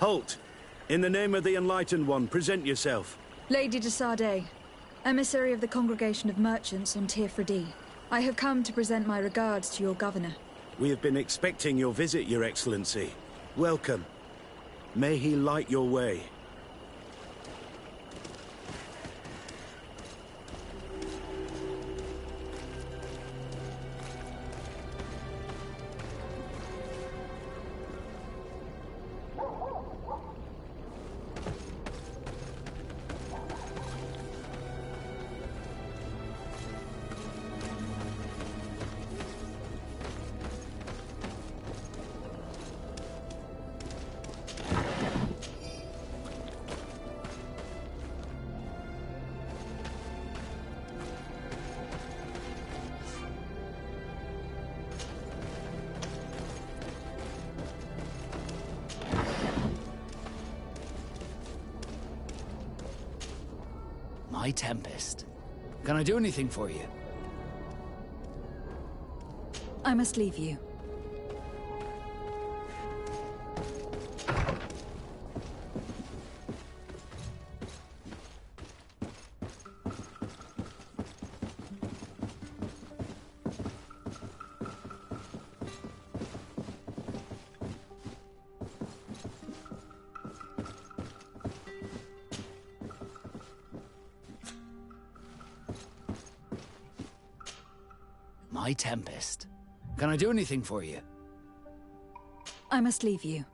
Halt! In the name of the Enlightened One, present yourself. Lady de Sardet, emissary of the Congregation of Merchants on Tir-Fredi. I have come to present my regards to your governor. We have been expecting your visit, Your Excellency. Welcome. May he light your way. My Tempest. Can I do anything for you? I must leave you. My Tempest. Can I do anything for you? I must leave you.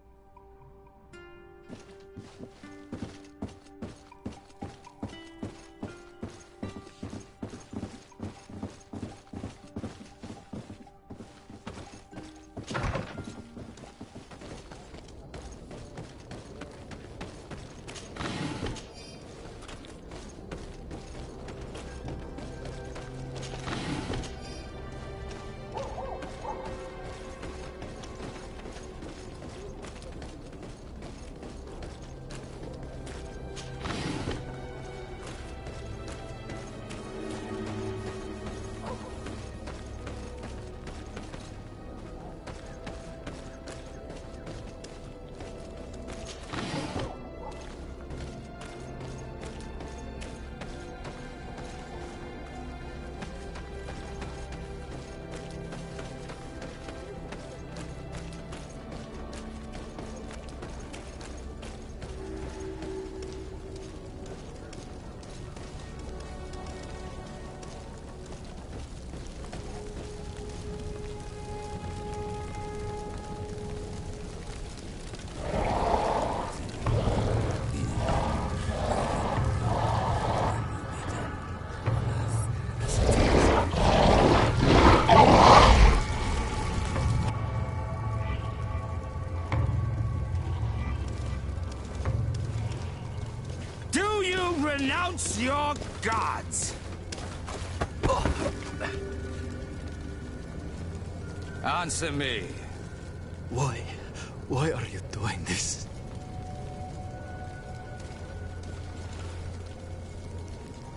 Renounce your gods! Answer me. Why? Why are you doing this?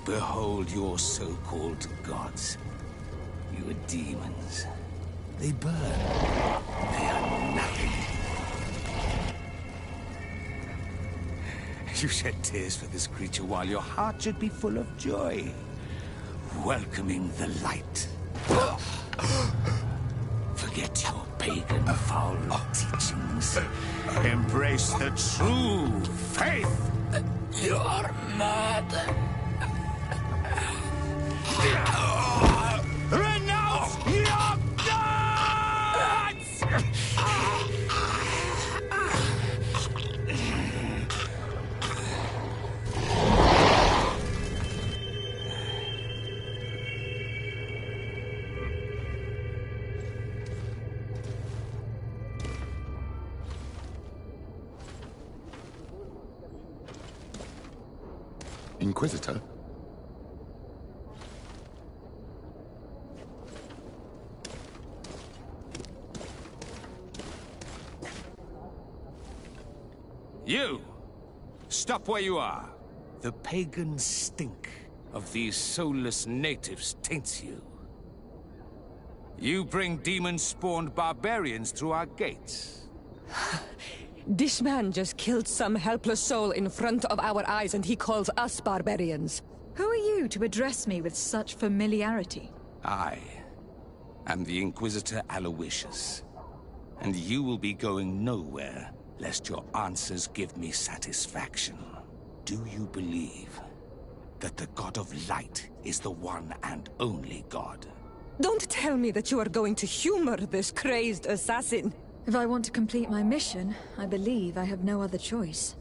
Behold your so-called gods. You are demons. They burn. They are nothing. You shed tears for this creature while your heart should be full of joy, welcoming the light. Forget your pagan foul teachings. Embrace the true faith. You're mad. Renounce your gods! Inquisitor? You! Stop where you are. The pagan stink of these soulless natives taints you. You bring demon-spawned barbarians through our gates. This man just killed some helpless soul in front of our eyes, and he calls us barbarians. Who are you to address me with such familiarity? I am the Inquisitor Aloysius, and you will be going nowhere lest your answers give me satisfaction. Do you believe that the God of Light is the one and only God? Don't tell me that you are going to humor this crazed assassin. If I want to complete my mission, I believe I have no other choice.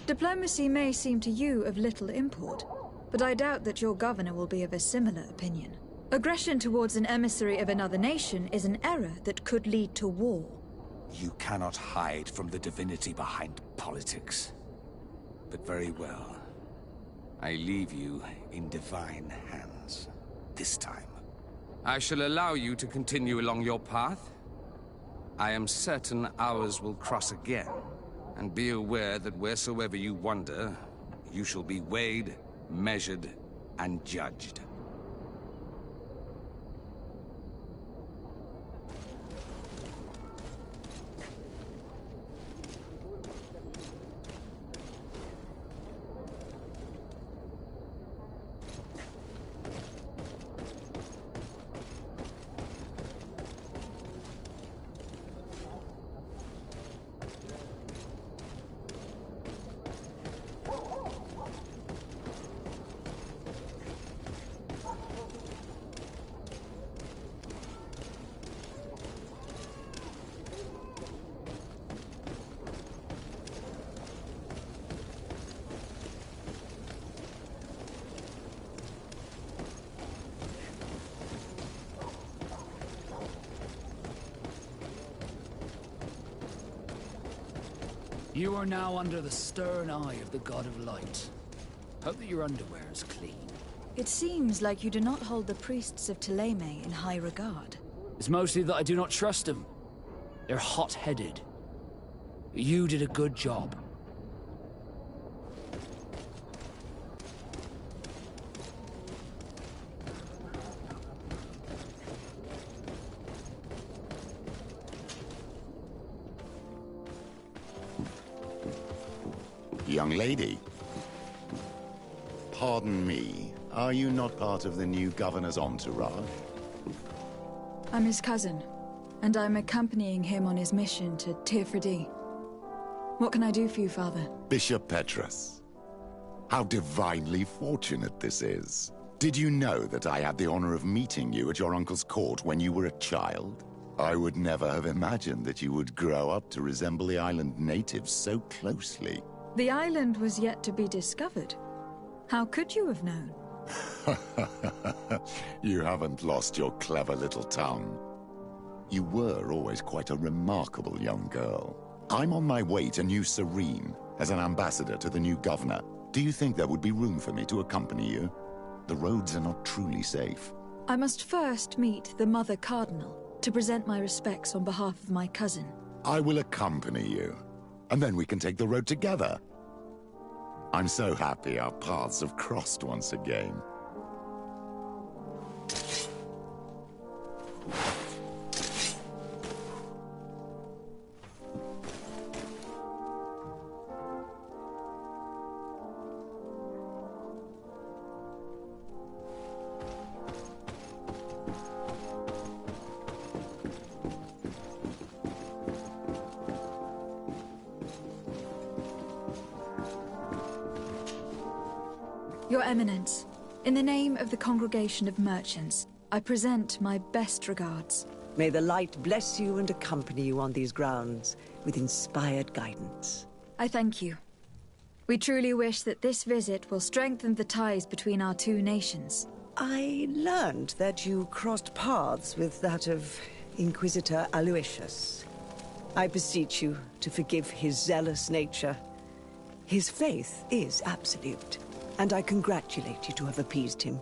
Diplomacy may seem to you of little import, but I doubt that your governor will be of a similar opinion. Aggression towards an emissary of another nation is an error that could lead to war. You cannot hide from the divinity behind politics. But very well. I leave you in divine hands. This time. I shall allow you to continue along your path. I am certain ours will cross again. And be aware that wheresoever you wander, you shall be weighed, measured, and judged. You are now under the stern eye of the God of Light. Hope that your underwear is clean. It seems like you do not hold the priests of Thélème in high regard. It's mostly that I do not trust them. They're hot-headed. You did a good job. Young lady. Pardon me, are you not part of the new governor's entourage? I'm his cousin, and I'm accompanying him on his mission to Tir-Freddy. What can I do for you, Father? Bishop Petrus. How divinely fortunate this is. Did you know that I had the honor of meeting you at your uncle's court when you were a child? I would never have imagined that you would grow up to resemble the island natives so closely. The island was yet to be discovered. How could you have known? You haven't lost your clever little tongue. You were always quite a remarkable young girl. I'm on my way to New Serene as an ambassador to the new governor. Do you think there would be room for me to accompany you? The roads are not truly safe. I must first meet the Mother Cardinal to present my respects on behalf of my cousin. I will accompany you, and then we can take the road together. I'm so happy our paths have crossed once again. Your Eminence, in the name of the Congregation of Merchants, I present my best regards. May the light bless you and accompany you on these grounds with inspired guidance. I thank you. We truly wish that this visit will strengthen the ties between our two nations. I learned that you crossed paths with that of Inquisitor Aloysius. I beseech you to forgive his zealous nature. His faith is absolute, and I congratulate you to have appeased him.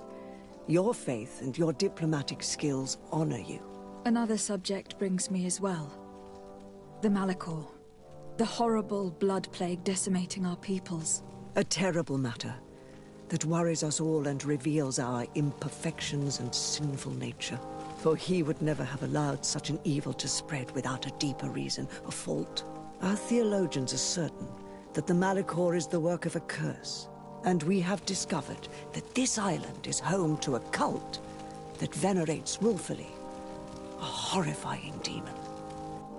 Your faith and your diplomatic skills honor you. Another subject brings me as well. The Malachor. The horrible blood plague decimating our peoples. A terrible matter. that worries us all and reveals our imperfections and sinful nature. For he would never have allowed such an evil to spread without a deeper reason, a fault. Our theologians are certain that the Malachor is the work of a curse, and we have discovered that this island is home to a cult that venerates willfully a horrifying demon.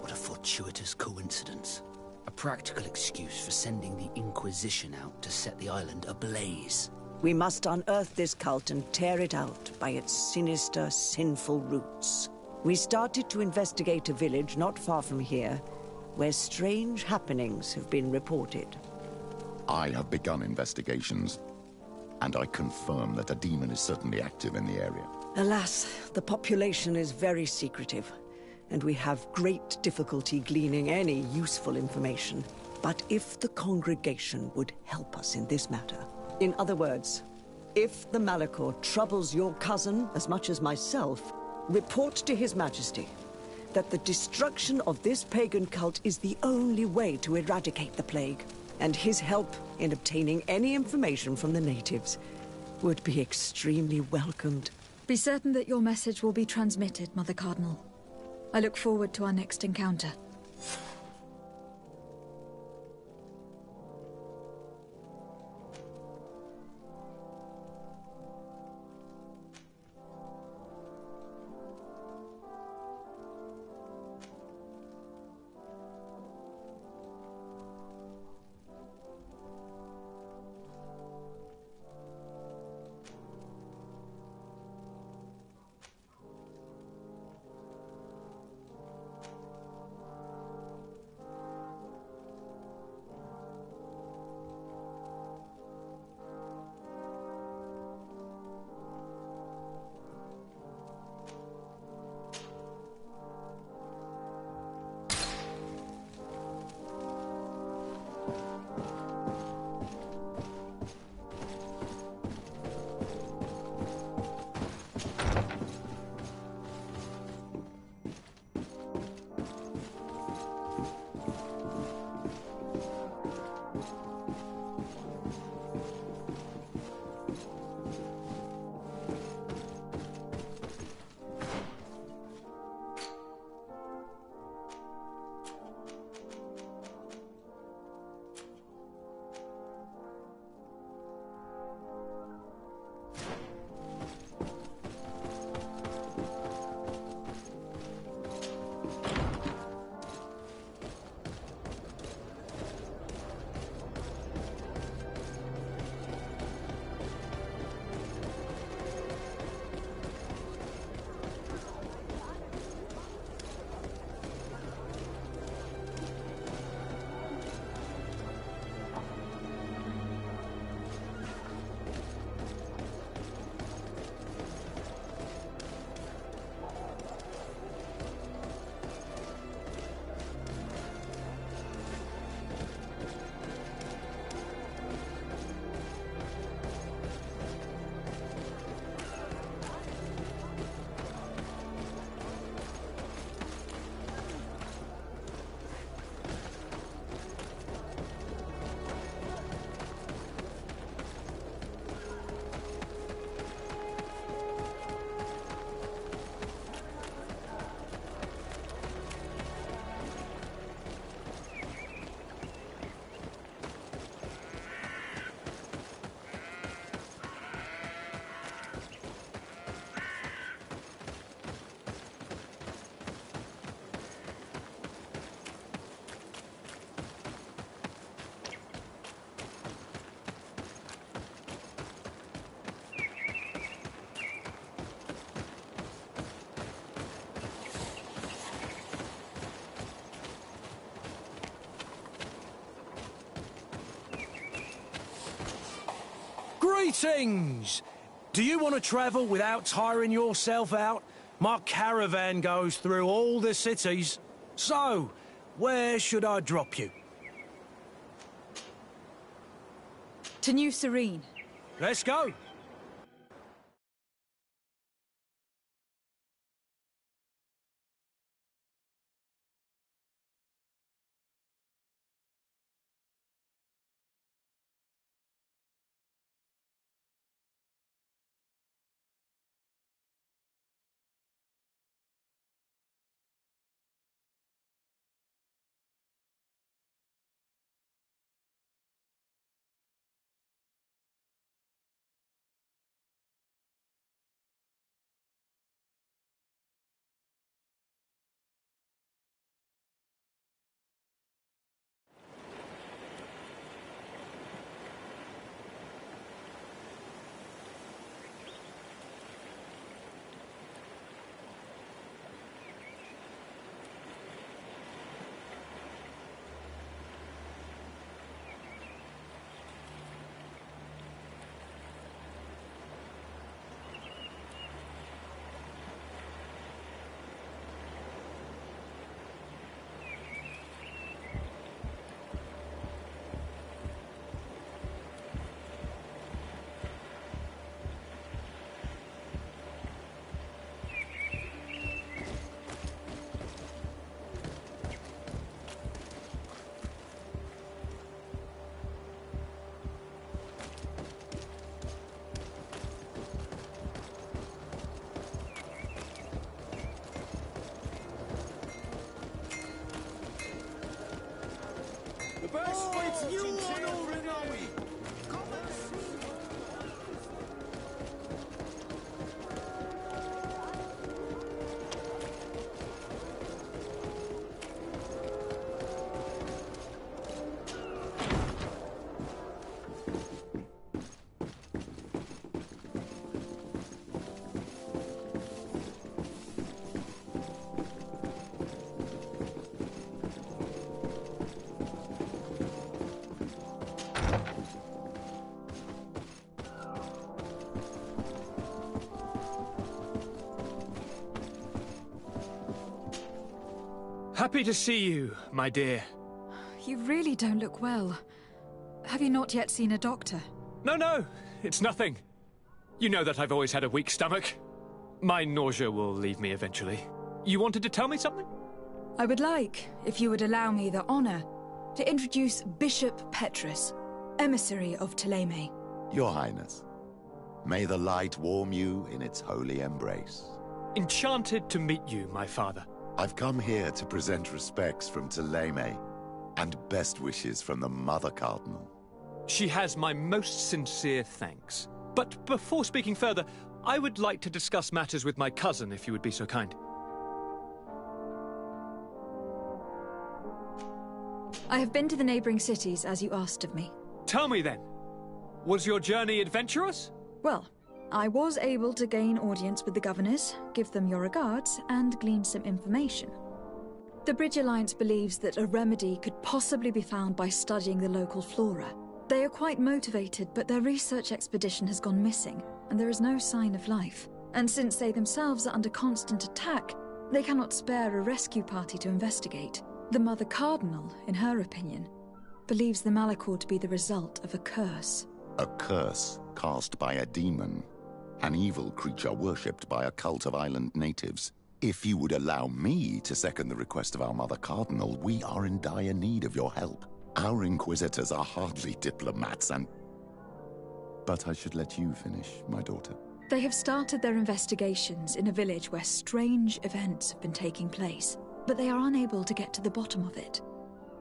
What a fortuitous coincidence. A practical excuse for sending the Inquisition out to set the island ablaze. We must unearth this cult and tear it out by its sinister, sinful roots. We started to investigate a village not far from here, where strange happenings have been reported. I have begun investigations, and I confirm that a demon is certainly active in the area. Alas, the population is very secretive, and we have great difficulty gleaning any useful information. But if the congregation would help us in this matter, in other words, if the Malachor troubles your cousin as much as myself, report to His Majesty that the destruction of this pagan cult is the only way to eradicate the plague, and his help in obtaining any information from the natives would be extremely welcomed. Be certain that your message will be transmitted, Mother Cardinal. I look forward to our next encounter. Greetings! Do you want to travel without tiring yourself out? My caravan goes through all the cities. So, where should I drop you? To New Serene. Let's go! The best way to you on over in Owie! Happy to see you, my dear. You really don't look well. Have you not yet seen a doctor? No, it's nothing. You know that I've always had a weak stomach. My nausea will leave me eventually. You wanted to tell me something? I would like, if you would allow me the honor, to introduce Bishop Petrus, emissary of Ptolemy. Your Highness, may the light warm you in its holy embrace. Enchanted to meet you, my father. I've come here to present respects from Ptolemy, and best wishes from the Mother Cardinal. She has my most sincere thanks. But before speaking further, I would like to discuss matters with my cousin, if you would be so kind. I have been to the neighboring cities, as you asked of me. Tell me then, was your journey adventurous? Well, I was able to gain audience with the governors, give them your regards, and glean some information. The Bridge Alliance believes that a remedy could possibly be found by studying the local flora. They are quite motivated, but their research expedition has gone missing, and there is no sign of life. And since they themselves are under constant attack, they cannot spare a rescue party to investigate. The Mother Cardinal, in her opinion, believes the Malachor to be the result of a curse. A curse cast by a demon. An evil creature worshipped by a cult of island natives. If you would allow me to second the request of our Mother Cardinal, we are in dire need of your help. Our Inquisitors are hardly diplomats But I should let you finish, my daughter. They have started their investigations in a village where strange events have been taking place, but they are unable to get to the bottom of it.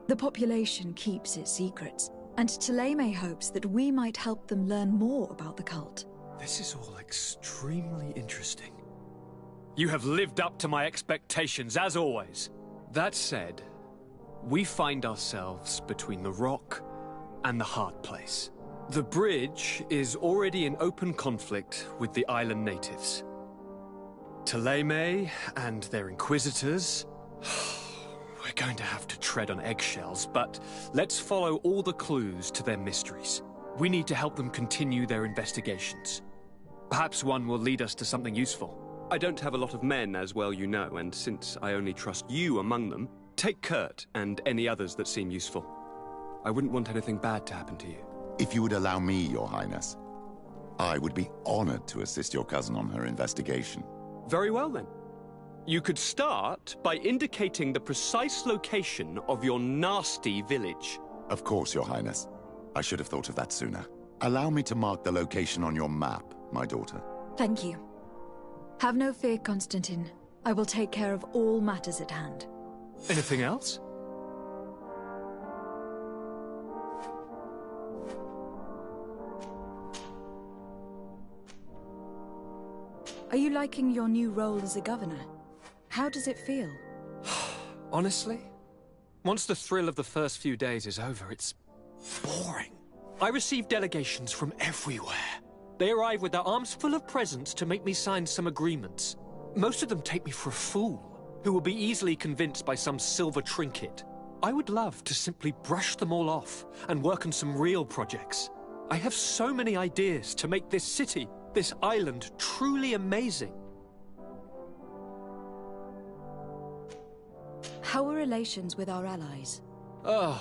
The population keeps its secrets, and Ptolemy hopes that we might help them learn more about the cult. This is all extremely interesting. You have lived up to my expectations, as always. That said, we find ourselves between the rock and the hard place. The bridge is already in open conflict with the island natives. Ptolemy and their inquisitors... We're going to have to tread on eggshells, but let's follow all the clues to their mysteries. We need to help them continue their investigations. Perhaps one will lead us to something useful. I don't have a lot of men, as well you know, and since I only trust you among them, take Kurt and any others that seem useful. I wouldn't want anything bad to happen to you. If you would allow me, Your Highness, I would be honored to assist your cousin on her investigation. Very well, then. You could start by indicating the precise location of your nasty village. Of course, Your Highness. I should have thought of that sooner. Allow me to mark the location on your map, my daughter. Thank you. Have no fear, Constantine. I will take care of all matters at hand. Anything else? Are you liking your new role as a governor? How does it feel? Honestly, once the thrill of the first few days is over, it's boring. I receive delegations from everywhere. They arrive with their arms full of presents to make me sign some agreements. Most of them take me for a fool, who will be easily convinced by some silver trinket. I would love to simply brush them all off and work on some real projects. I have so many ideas to make this city, this island, truly amazing. How are relations with our allies? Oh,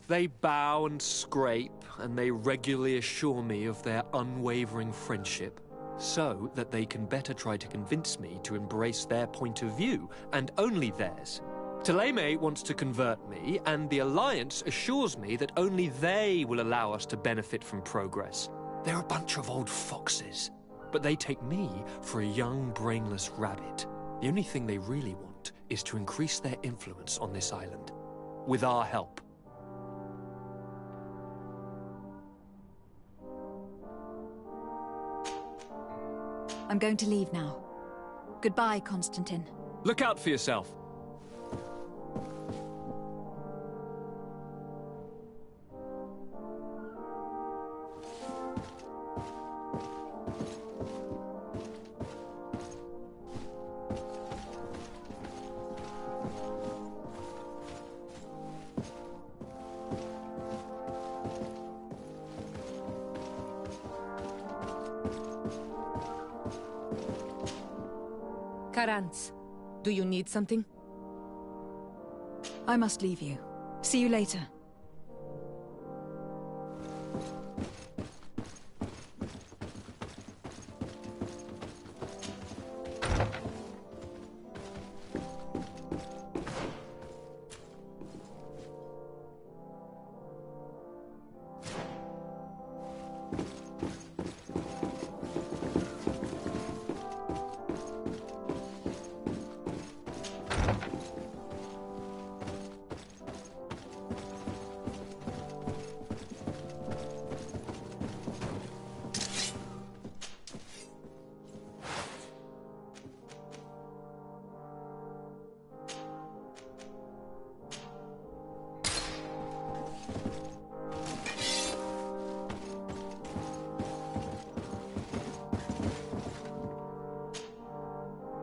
they bow and scrape, and they regularly assure me of their unwavering friendship, so that they can better try to convince me to embrace their point of view, and only theirs. Ptolemy wants to convert me, and the Alliance assures me that only they will allow us to benefit from progress. They're a bunch of old foxes, but they take me for a young, brainless rabbit. The only thing they really want is to increase their influence on this island, with our help. I'm going to leave now. Goodbye, Constantine. Look out for yourself. Karantz, do you need something? I must leave you. See you later.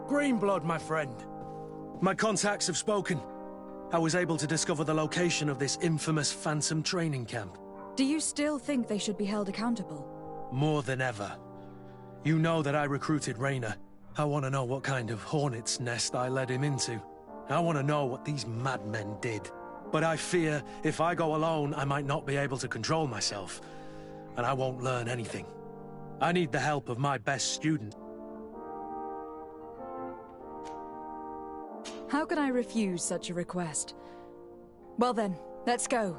Greenblood, my friend. My contacts have spoken. I was able to discover the location of this infamous Phantom training camp. Do you still think they should be held accountable? More than ever. You know that I recruited Rayner. I want to know what kind of hornet's nest I led him into. I want to know what these madmen did. But I fear if I go alone, I might not be able to control myself. And I won't learn anything. I need the help of my best student. How can I refuse such a request? Well then, let's go.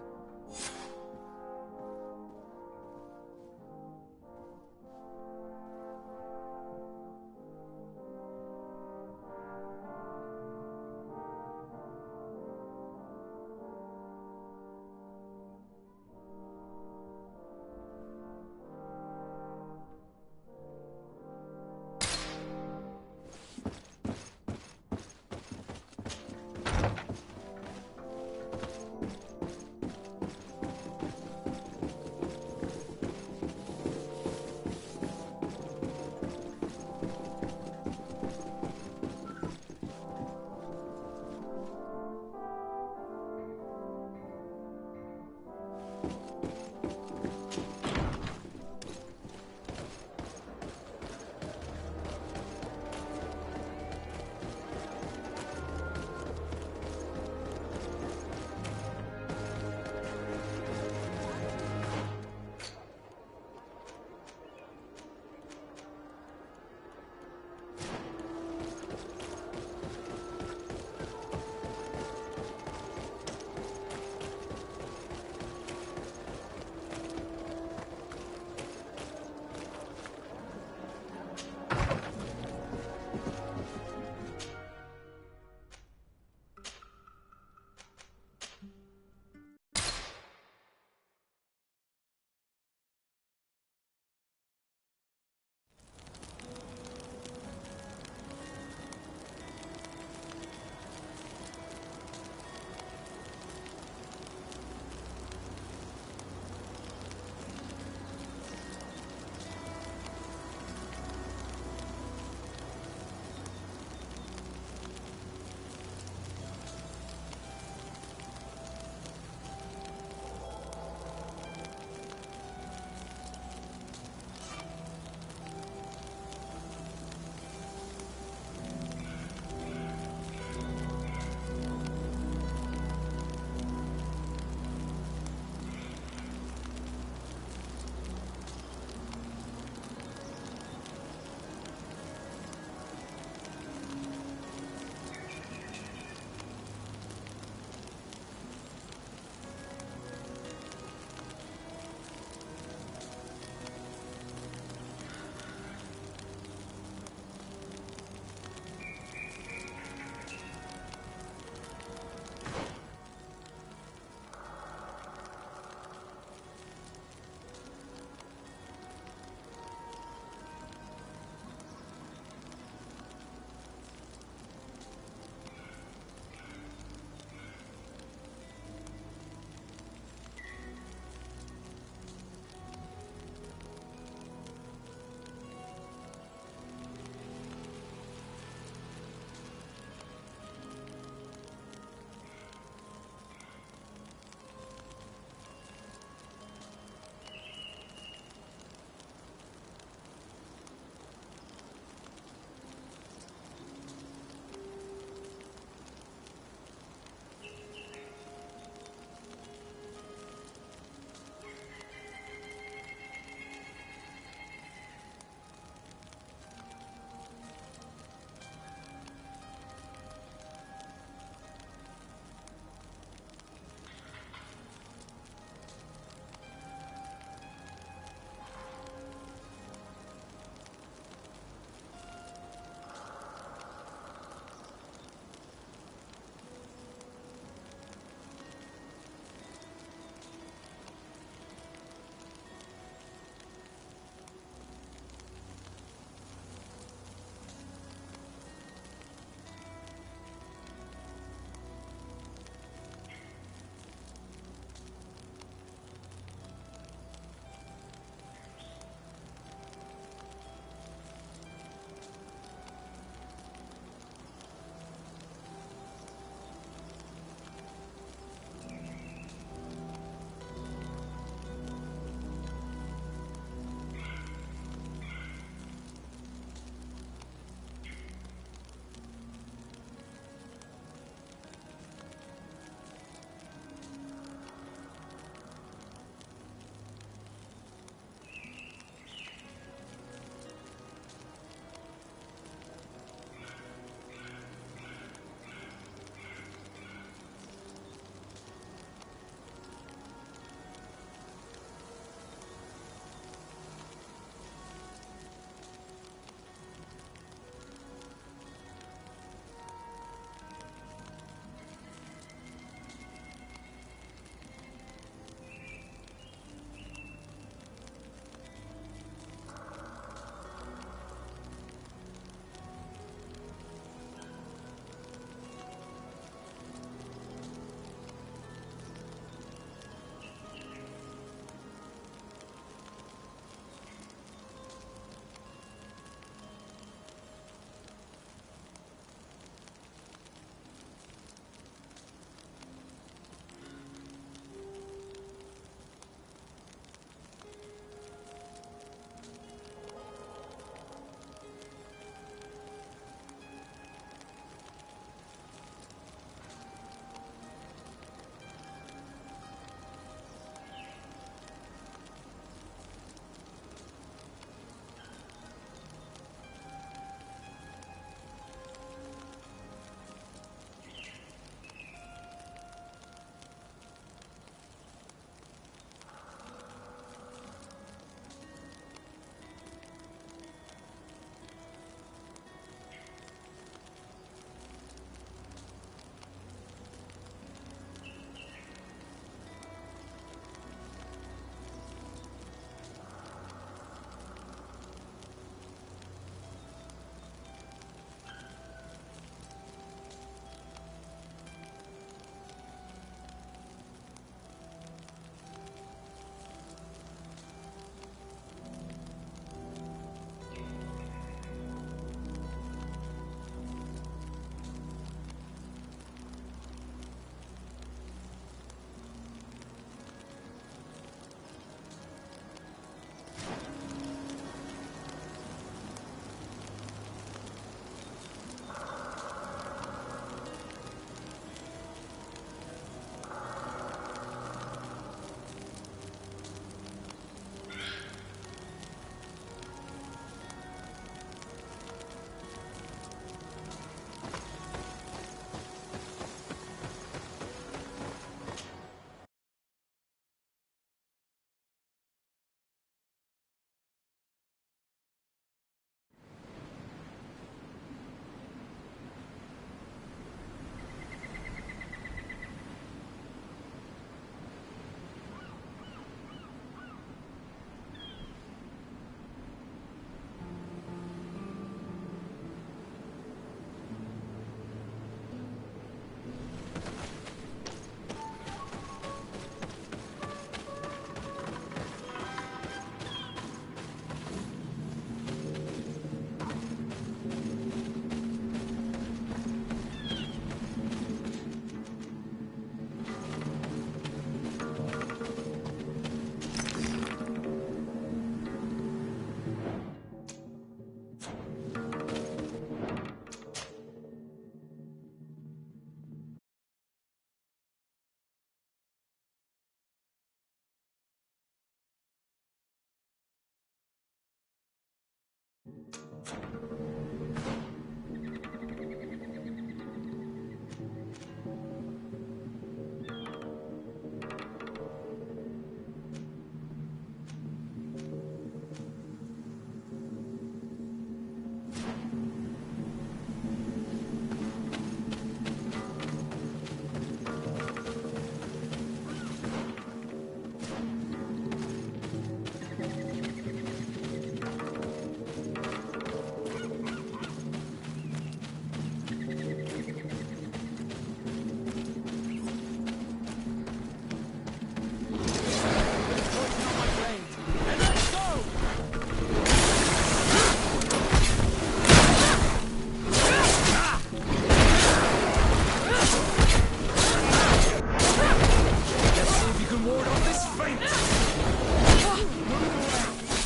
faint!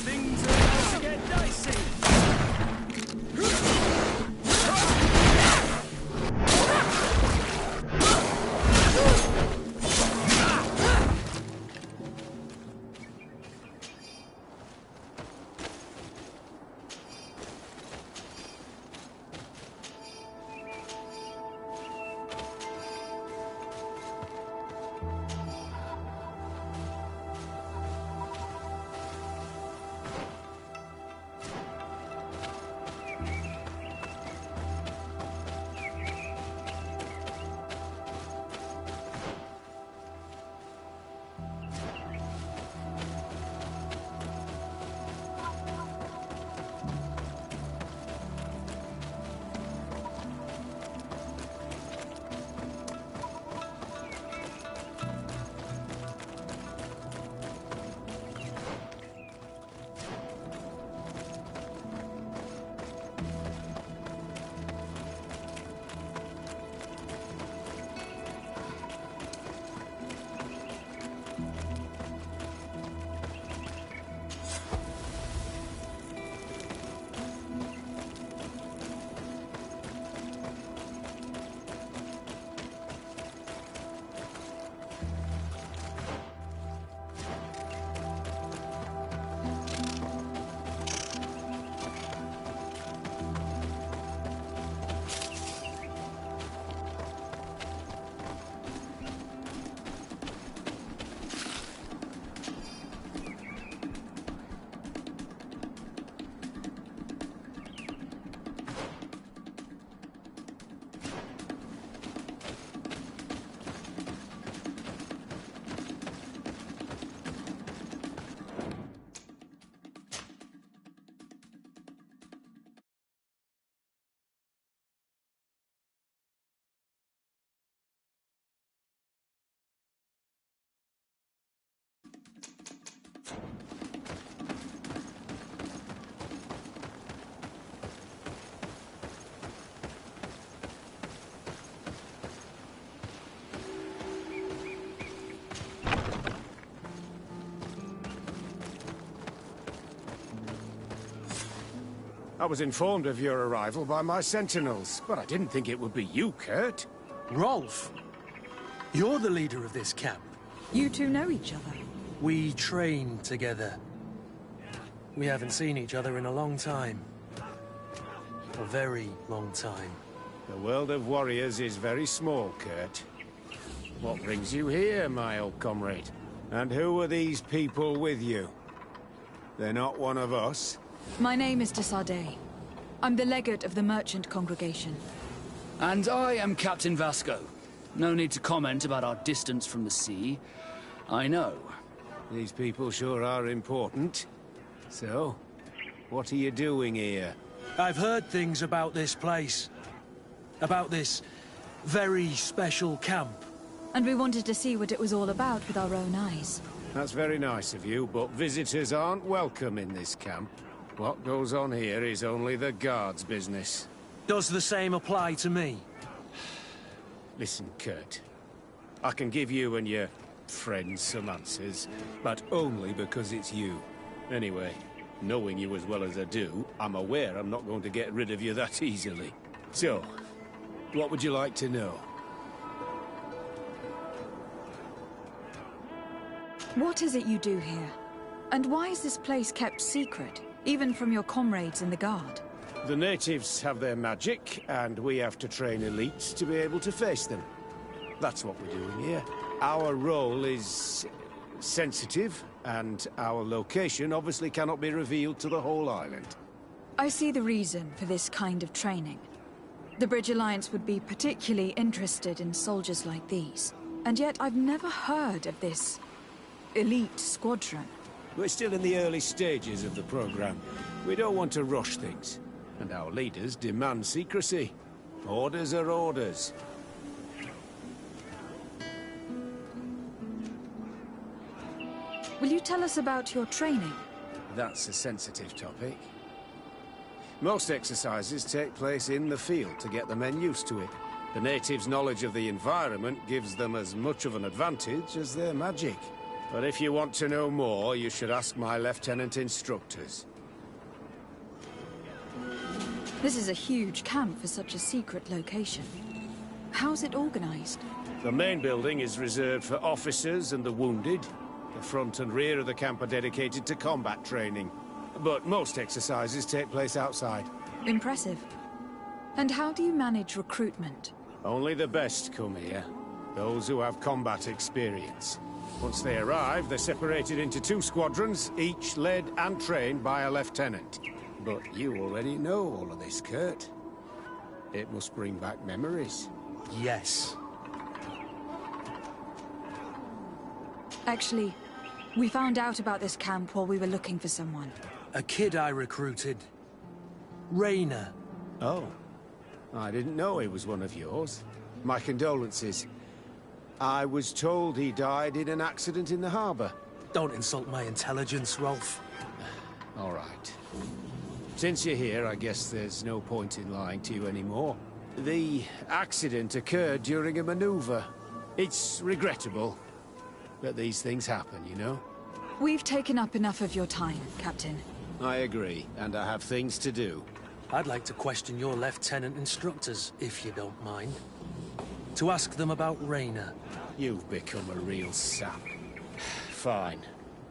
Things are about to get dicey! I was informed of your arrival by my sentinels, but I didn't think it would be you, Kurt. Rolf? You're the leader of this camp. You two know each other? We train together. We haven't seen each other in a long time. A very long time. The world of warriors is very small, Kurt. What brings you here, my old comrade? And who are these people with you? They're not one of us? My name is de Sardet. I'm the legate of the merchant congregation. And I am Captain Vasco. No need to comment about our distance from the sea. I know. These people sure are important. So, what are you doing here? I've heard things about this place. About this very special camp. And we wanted to see what it was all about with our own eyes. That's very nice of you, but visitors aren't welcome in this camp. What goes on here is only the guards' business. Does the same apply to me? Listen, Kurt. I can give you and your friends some answers, but only because it's you. Anyway, knowing you as well as I do, I'm aware I'm not going to get rid of you that easily. So, what would you like to know? What is it you do here? And why is this place kept secret? Even from your comrades in the Guard? The natives have their magic, and we have to train elites to be able to face them. That's what we're doing here. Our role is sensitive, and our location obviously cannot be revealed to the whole island. I see the reason for this kind of training. The Bridge Alliance would be particularly interested in soldiers like these. And yet I've never heard of this elite squadron. We're still in the early stages of the program. We don't want to rush things. And our leaders demand secrecy. Orders are orders. Will you tell us about your training? That's a sensitive topic. Most exercises take place in the field to get the men used to it. The natives' knowledge of the environment gives them as much of an advantage as their magic. But if you want to know more, you should ask my lieutenant instructors. This is a huge camp for such a secret location. How's it organized? The main building is reserved for officers and the wounded. The front and rear of the camp are dedicated to combat training. But most exercises take place outside. Impressive. And how do you manage recruitment? Only the best come here. Those who have combat experience. Once they arrive, they're separated into 2 squadrons, each led and trained by a lieutenant. But you already know all of this, Kurt. It must bring back memories. Yes. Actually, we found out about this camp while we were looking for someone. A kid I recruited. Rainer. Oh. I didn't know he was one of yours. My condolences. I was told he died in an accident in the harbor. Don't insult my intelligence, Rolf. All right. Since you're here, I guess there's no point in lying to you anymore. The accident occurred during a maneuver. It's regrettable that these things happen, you know? We've taken up enough of your time, Captain. I agree, and I have things to do. I'd like to question your lieutenant instructors, if you don't mind. To ask them about Rainer. You've become a real sap. Fine.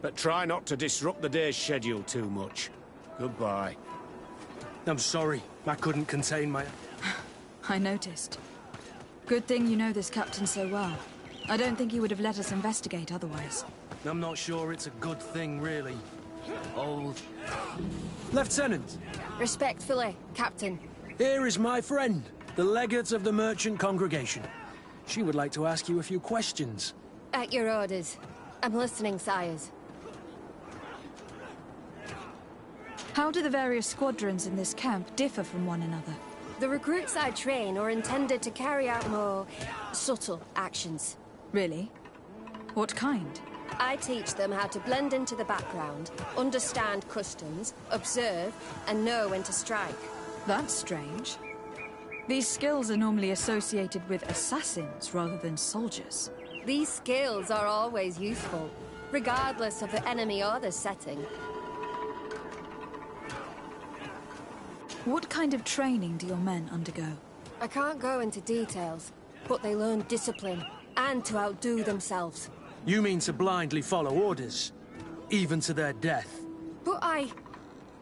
But try not to disrupt the day's schedule too much. Goodbye. I'm sorry. I couldn't contain my... I noticed. Good thing you know this captain so well. I don't think he would have let us investigate otherwise. I'm not sure it's a good thing, really. Old... Lieutenant! Respectfully, Captain. Here is my friend, the legate of the merchant congregation. She would like to ask you a few questions. At your orders. I'm listening, sires. How do the various squadrons in this camp differ from one another? The recruits I train are intended to carry out more subtle actions. Really? What kind? I teach them how to blend into the background, understand customs, observe, and know when to strike. That's strange. These skills are normally associated with assassins rather than soldiers. These skills are always useful, regardless of the enemy or the setting. What kind of training do your men undergo? I can't go into details, but they learn discipline, and to outdo themselves. You mean to blindly follow orders? Even to their death? But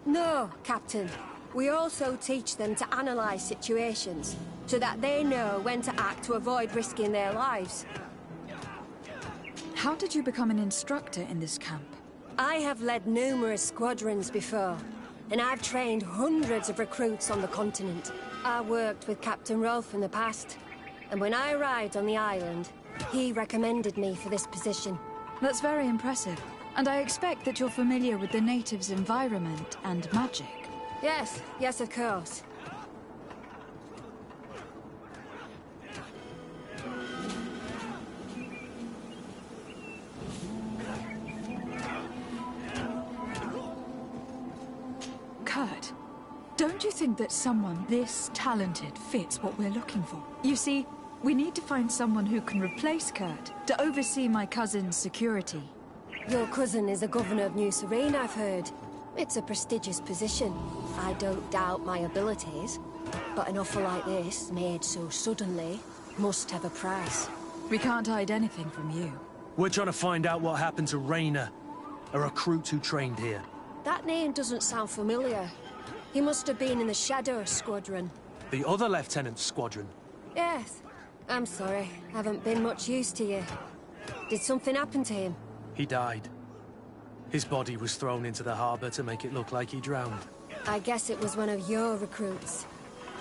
No, Captain. We also teach them to analyze situations, so that they know when to act to avoid risking their lives. How did you become an instructor in this camp? I have led numerous squadrons before, and I've trained hundreds of recruits on the continent. I worked with Captain Rolf in the past, and when I arrived on the island, he recommended me for this position. That's very impressive, and I expect that you're familiar with the natives' environment and magic. Yes, of course. Kurt, don't you think that someone this talented fits what we're looking for? You see, we need to find someone who can replace Kurt to oversee my cousin's security. Your cousin is the governor of New Serene, I've heard. It's a prestigious position. I don't doubt my abilities, but an offer like this, made so suddenly, must have a price. We can't hide anything from you. We're trying to find out what happened to Rainer, a recruit who trained here. That name doesn't sound familiar. He must have been in the Shadow Squadron. The other lieutenant's squadron? Yes. I'm sorry. Haven't been much use to you. Did something happen to him? He died. His body was thrown into the harbor to make it look like he drowned. I guess it was one of your recruits.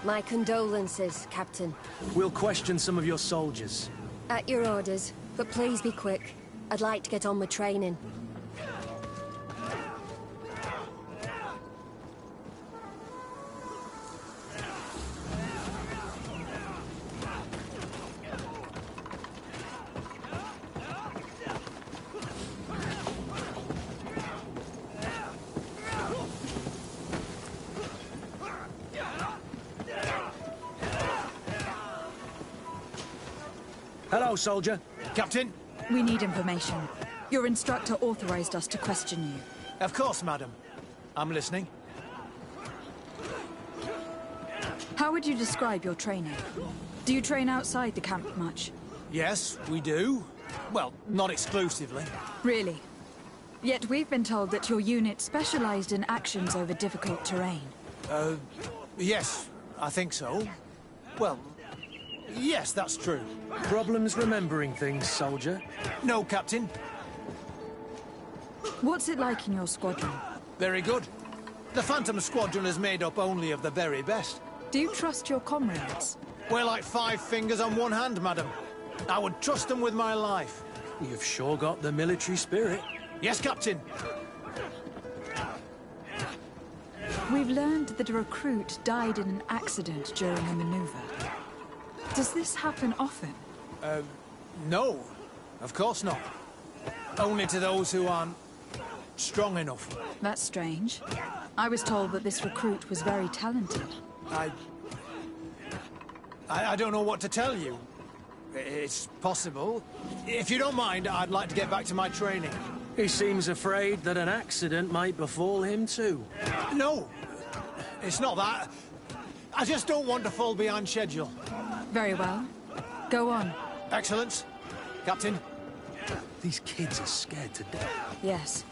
My condolences, Captain. We'll question some of your soldiers. At your orders, but please be quick. I'd like to get on with training. Hello, soldier. Captain? We need information. Your instructor authorized us to question you. Of course, madam. I'm listening. How would you describe your training? Do you train outside the camp much? Yes, we do. Well, not exclusively. Really? Yet we've been told that your unit specialized in actions over difficult terrain. Yes, I think so. Well, yes, that's true. Problems remembering things, soldier? No, Captain. What's it like in your squadron? Very good. The Phantom Squadron is made up only of the very best. Do you trust your comrades? We're like 5 fingers on one hand, madam. I would trust them with my life. You've sure got the military spirit. Yes, Captain. We've learned that a recruit died in an accident during a maneuver. Does this happen often? No. Of course not. Only to those who aren't strong enough. That's strange. I was told that this recruit was very talented. I don't know what to tell you. It's possible. If you don't mind, I'd like to get back to my training. He seems afraid that an accident might befall him too. No, it's not that. I just don't want to fall behind schedule. Very well. Go on. Excellence. Captain. These kids are scared to death. Yes.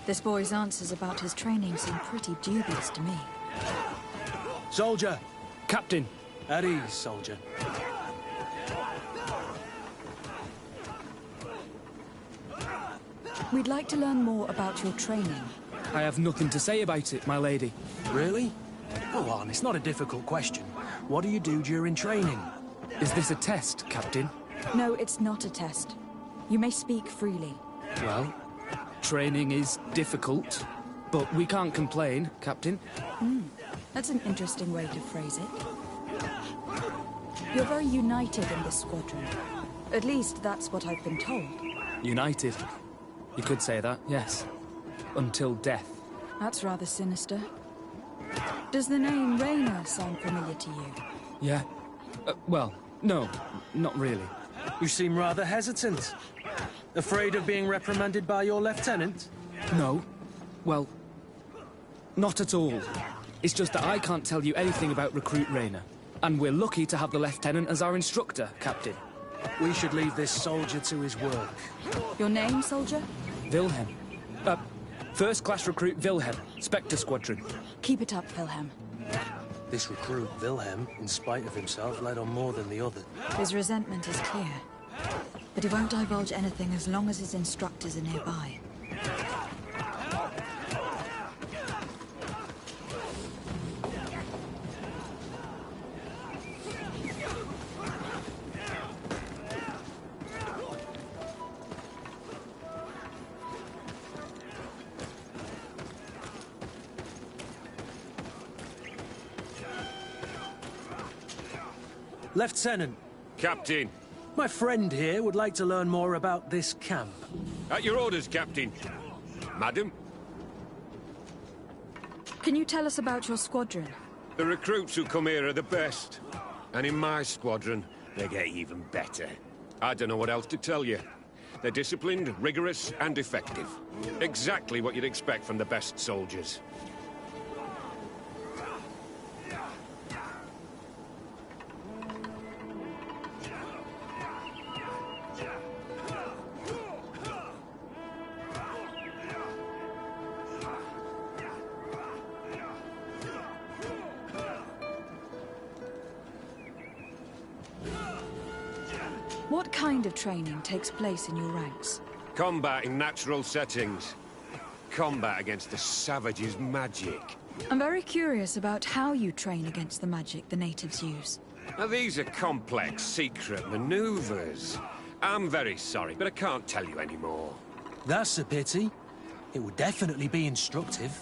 This boy's answers about his training seem pretty dubious to me. Soldier! Captain! At ease, soldier. We'd like to learn more about your training. I have nothing to say about it, my lady. Really? Go on, it's not a difficult question. What do you do during training? Is this a test, Captain? No, it's not a test. You may speak freely. Well, training is difficult, but we can't complain, Captain. That's an interesting way to phrase it. You're very united in this squadron. At least that's what I've been told. United. You could say that, yes. Until death. That's rather sinister. Does the name Raynor sound familiar to you? Yeah. Well, no, not really. You seem rather hesitant. Afraid of being reprimanded by your lieutenant? No. Well, not at all. It's just that I can't tell you anything about Recruit Raynor. And we're lucky to have the lieutenant as our instructor, Captain. We should leave this soldier to his work. Your name, soldier? Wilhelm. First-class recruit Wilhelm, Spectre Squadron. Keep it up, Wilhelm. This recruit, Wilhelm, in spite of himself, led on more than the other. His resentment is clear. But he won't divulge anything as long as his instructors are nearby. Lieutenant. Captain. My friend here would like to learn more about this camp. At your orders, Captain. Madam? Can you tell us about your squadron? The recruits who come here are the best. And in my squadron, they get even better. I don't know what else to tell you. They're disciplined, rigorous, and effective. Exactly what you'd expect from the best soldiers. What kind of training takes place in your ranks? Combat in natural settings. Combat against the savages' magic. I'm very curious about how you train against the magic the natives use. Now, these are complex, secret maneuvers. I'm very sorry, but I can't tell you anymore. That's a pity. It would definitely be instructive.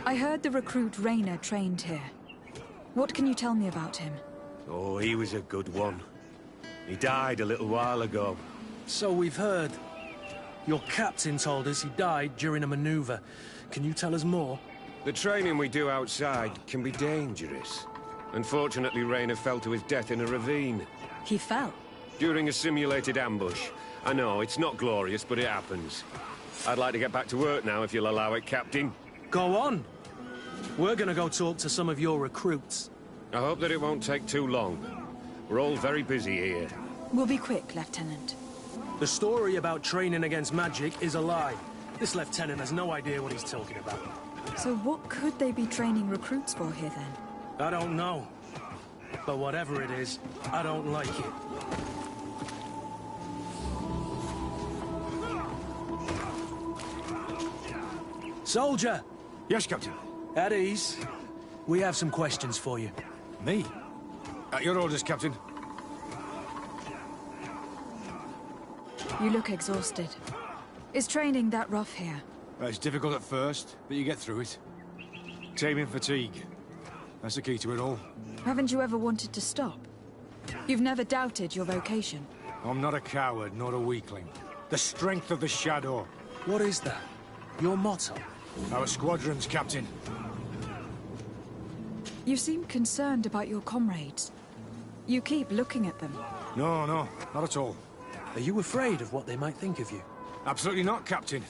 I heard the recruit Raynor trained here. What can you tell me about him? Oh, he was a good one. He died a little while ago. So we've heard. Your captain told us he died during a maneuver. Can you tell us more? The training we do outside can be dangerous. Unfortunately, Raynor fell to his death in a ravine. He fell? during a simulated ambush. I know, it's not glorious, but it happens. I'd like to get back to work now, if you'll allow it, Captain. Go on. We're gonna go talk to some of your recruits. I hope that it won't take too long. We're all very busy here. We'll be quick, Lieutenant. The story about training against magic is a lie. This lieutenant has no idea what he's talking about. So what could they be training recruits for here, then? I don't know. But whatever it is, I don't like it. Soldier! Yes, Captain. At ease. We have some questions for you. Me? At your orders, Captain. You look exhausted. Is training that rough here? It's difficult at first, but you get through it. Taming fatigue. That's the key to it all. Haven't you ever wanted to stop? You've never doubted your vocation. I'm not a coward, nor a weakling. The strength of the Shadow. What is that? Your motto? Our squadrons, Captain. You seem concerned about your comrades. You keep looking at them. No, not at all. Are you afraid of what they might think of you? Absolutely not, Captain.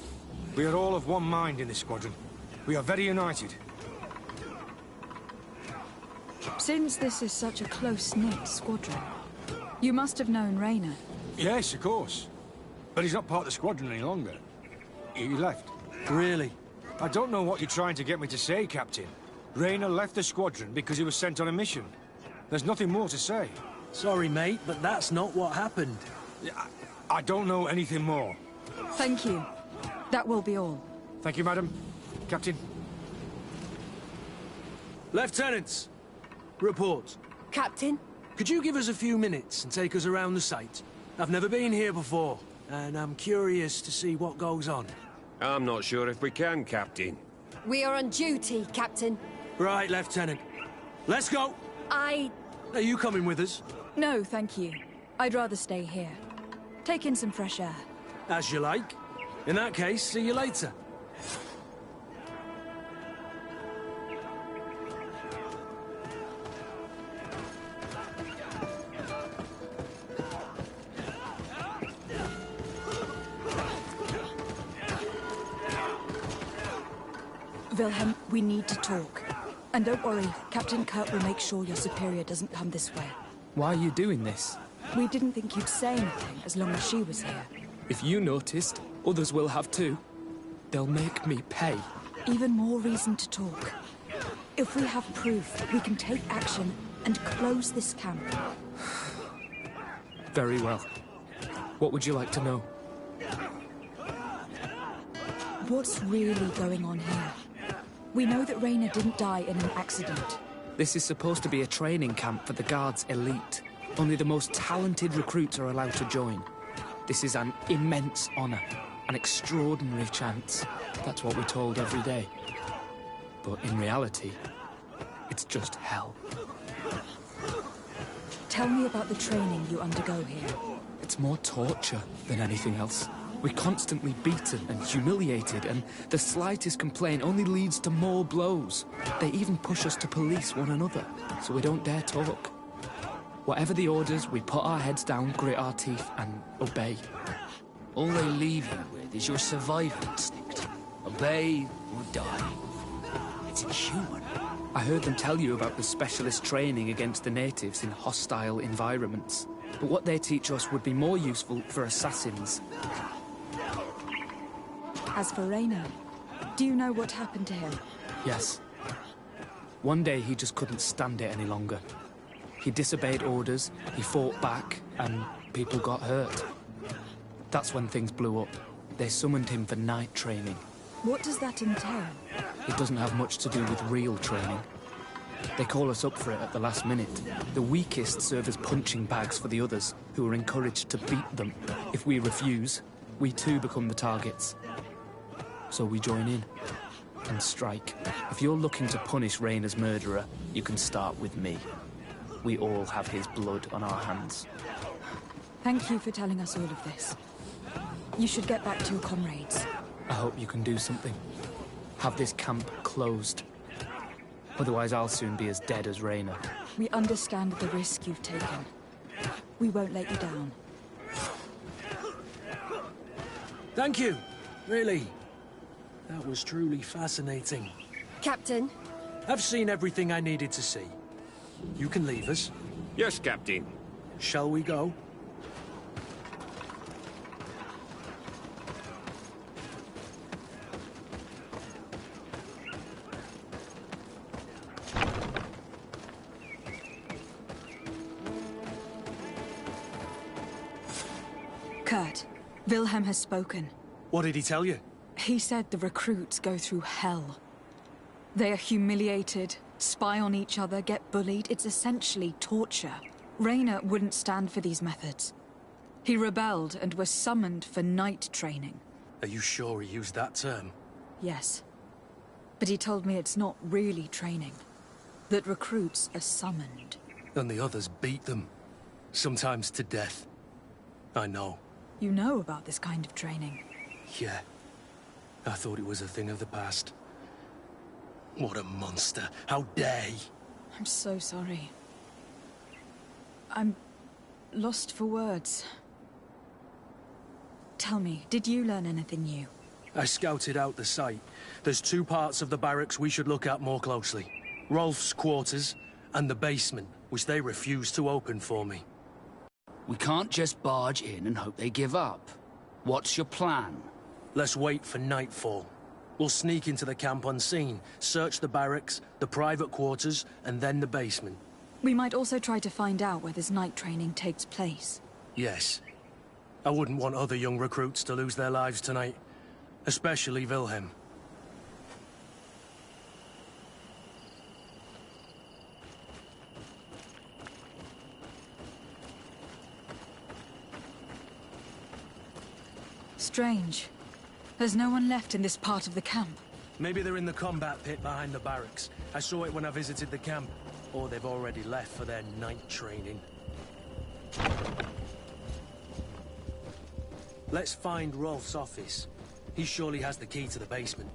We are all of one mind in this squadron. We are very united. Since this is such a close-knit squadron, you must have known Rayner. Yes, of course. But he's not part of the squadron any longer. He left. Really? I don't know what you're trying to get me to say, Captain. Rayner left the squadron because he was sent on a mission. There's nothing more to say. Sorry, mate, but that's not what happened. I don't know anything more. Thank you. That will be all. Thank you, madam. Captain. Lieutenants, report. Captain? Could you give us a few minutes and take us around the site? I've never been here before, and I'm curious to see what goes on. I'm not sure if we can, Captain. We are on duty, Captain. Right, Lieutenant. Let's go! Are you coming with us? No, thank you. I'd rather stay here. Take in some fresh air. As you like. In that case, see you later. Wilhelm, we need to talk. And don't worry, Captain Kurt will make sure your superior doesn't come this way. Why are you doing this? We didn't think you'd say anything as long as she was here. If you noticed, others will have too. They'll make me pay. Even more reason to talk. If we have proof, we can take action and close this camp. Very well. What would you like to know? What's really going on here? We know that Rayner didn't die in an accident. This is supposed to be a training camp for the Guard's elite. Only the most talented recruits are allowed to join. This is an immense honor, an extraordinary chance. That's what we're told every day. But in reality, it's just hell. Tell me about the training you undergo here. It's more torture than anything else. We're constantly beaten and humiliated, and the slightest complaint only leads to more blows. They even push us to police one another, so we don't dare talk. Whatever the orders, we put our heads down, grit our teeth, and obey. All they leave you with is your survival instinct. Obey or die. It's inhuman. I heard them tell you about the specialist training against the natives in hostile environments. But what they teach us would be more useful for assassins. As for Rayner, do you know what happened to him? Yes. One day he just couldn't stand it any longer. He disobeyed orders, he fought back, and people got hurt. That's when things blew up. They summoned him for night training. What does that entail? It doesn't have much to do with real training. They call us up for it at the last minute. The weakest serve as punching bags for the others, who are encouraged to beat them. If we refuse, we too become the targets. So we join in and strike. If you're looking to punish Rayner's murderer, you can start with me. We all have his blood on our hands. Thank you for telling us all of this. You should get back to your comrades. I hope you can do something. Have this camp closed. Otherwise I'll soon be as dead as Rayner. We understand the risk you've taken. We won't let you down. Thank you. Really. That was truly fascinating. Captain? I've seen everything I needed to see. You can leave us. Yes, Captain. Shall we go? Kurt, Wilhelm has spoken. What did he tell you? He said the recruits go through hell. They are humiliated, spy on each other, get bullied. It's essentially torture. Raynor wouldn't stand for these methods. He rebelled and was summoned for night training. Are you sure he used that term? Yes. But he told me it's not really training. That recruits are summoned. And the others beat them. Sometimes to death. I know. You know about this kind of training? Yeah. I thought it was a thing of the past. What a monster. How dare he? I'm so sorry. I'm lost for words. Tell me, did you learn anything new? I scouted out the site. There's 2 parts of the barracks we should look at more closely. Rolf's quarters and the basement, which they refused to open for me. We can't just barge in and hope they give up. What's your plan? Let's wait for nightfall. We'll sneak into the camp unseen, search the barracks, the private quarters, and then the basement. We might also try to find out where this night training takes place. Yes. I wouldn't want other young recruits to lose their lives tonight. Especially Wilhelm. Strange. There's no one left in this part of the camp. Maybe they're in the combat pit behind the barracks. I saw it when I visited the camp. Or they've already left for their night training. Let's find Rolf's office. He surely has the key to the basement.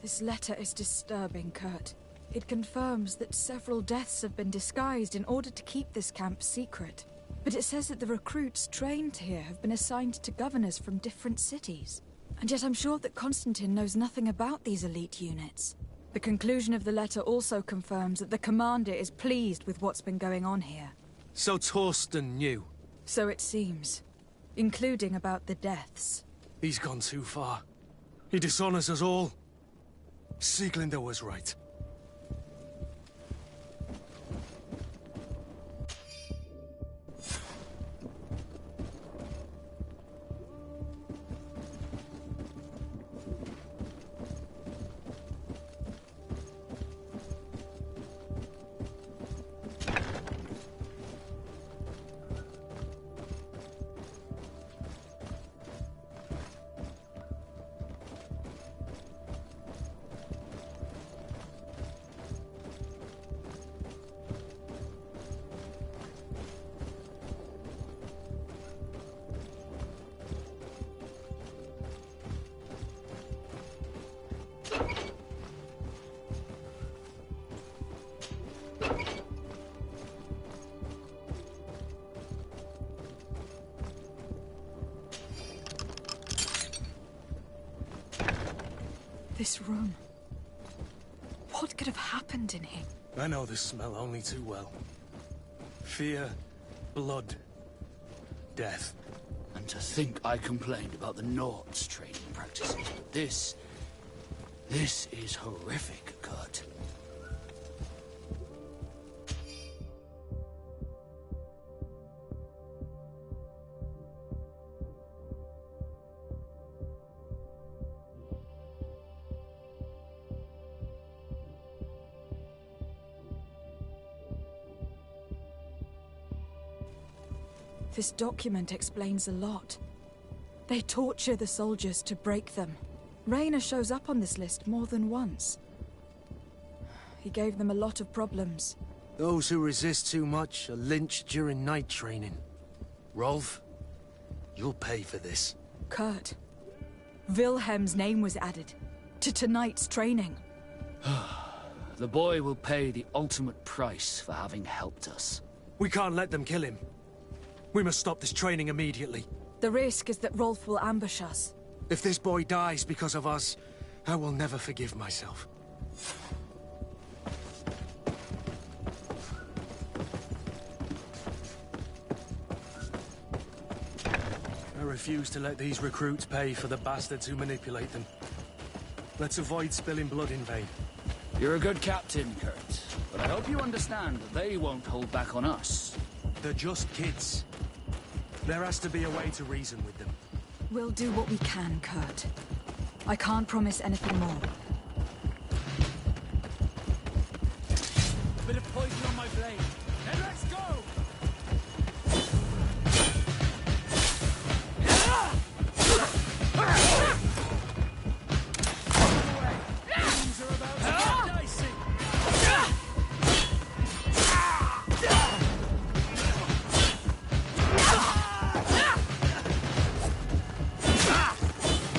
This letter is disturbing, Kurt. It confirms that several deaths have been disguised in order to keep this camp secret. But it says that the recruits trained here have been assigned to governors from different cities. And yet I'm sure that Constantine knows nothing about these elite units. The conclusion of the letter also confirms that the commander is pleased with what's been going on here. So Torsten knew? So it seems. Including about the deaths. He's gone too far. He dishonors us all. Sieglinde was right. This room. What could have happened in here? I know this smell only too well. Fear, blood, death. And to think I complained about the Nord's training practices, but this is horrific, Kurt. This document explains a lot. They torture the soldiers to break them. Rayner shows up on this list more than once. He gave them a lot of problems. Those who resist too much are lynched during night training. Rolf, you'll pay for this. Kurt, Wilhelm's name was added to tonight's training. The boy will pay the ultimate price for having helped us. We can't let them kill him. We must stop this training immediately. The risk is that Rolf will ambush us. If this boy dies because of us, I will never forgive myself. I refuse to let these recruits pay for the bastards who manipulate them. Let's avoid spilling blood in vain. You're a good captain, Kurt. But I hope you understand that they won't hold back on us. They're just kids. There has to be a way to reason with them. We'll do what we can, Kurt. I can't promise anything more. Bit of poison on my blade. And let's go! Things are about to get dicey.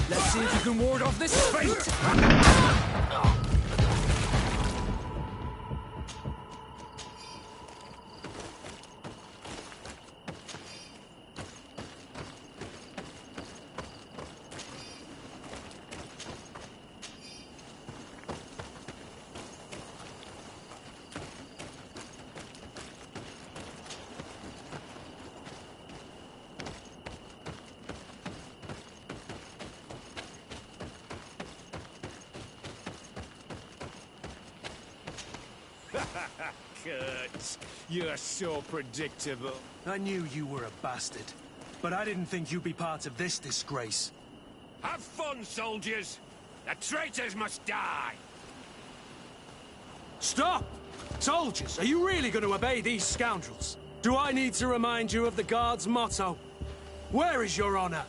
Let's see if you can ward off this fate! Kurt, you're so predictable. I knew you were a bastard, but I didn't think you'd be part of this disgrace. Have fun, soldiers! The traitors must die! Stop! Soldiers, are you really going to obey these scoundrels? Do I need to remind you of the Guard's motto? Where is your honor?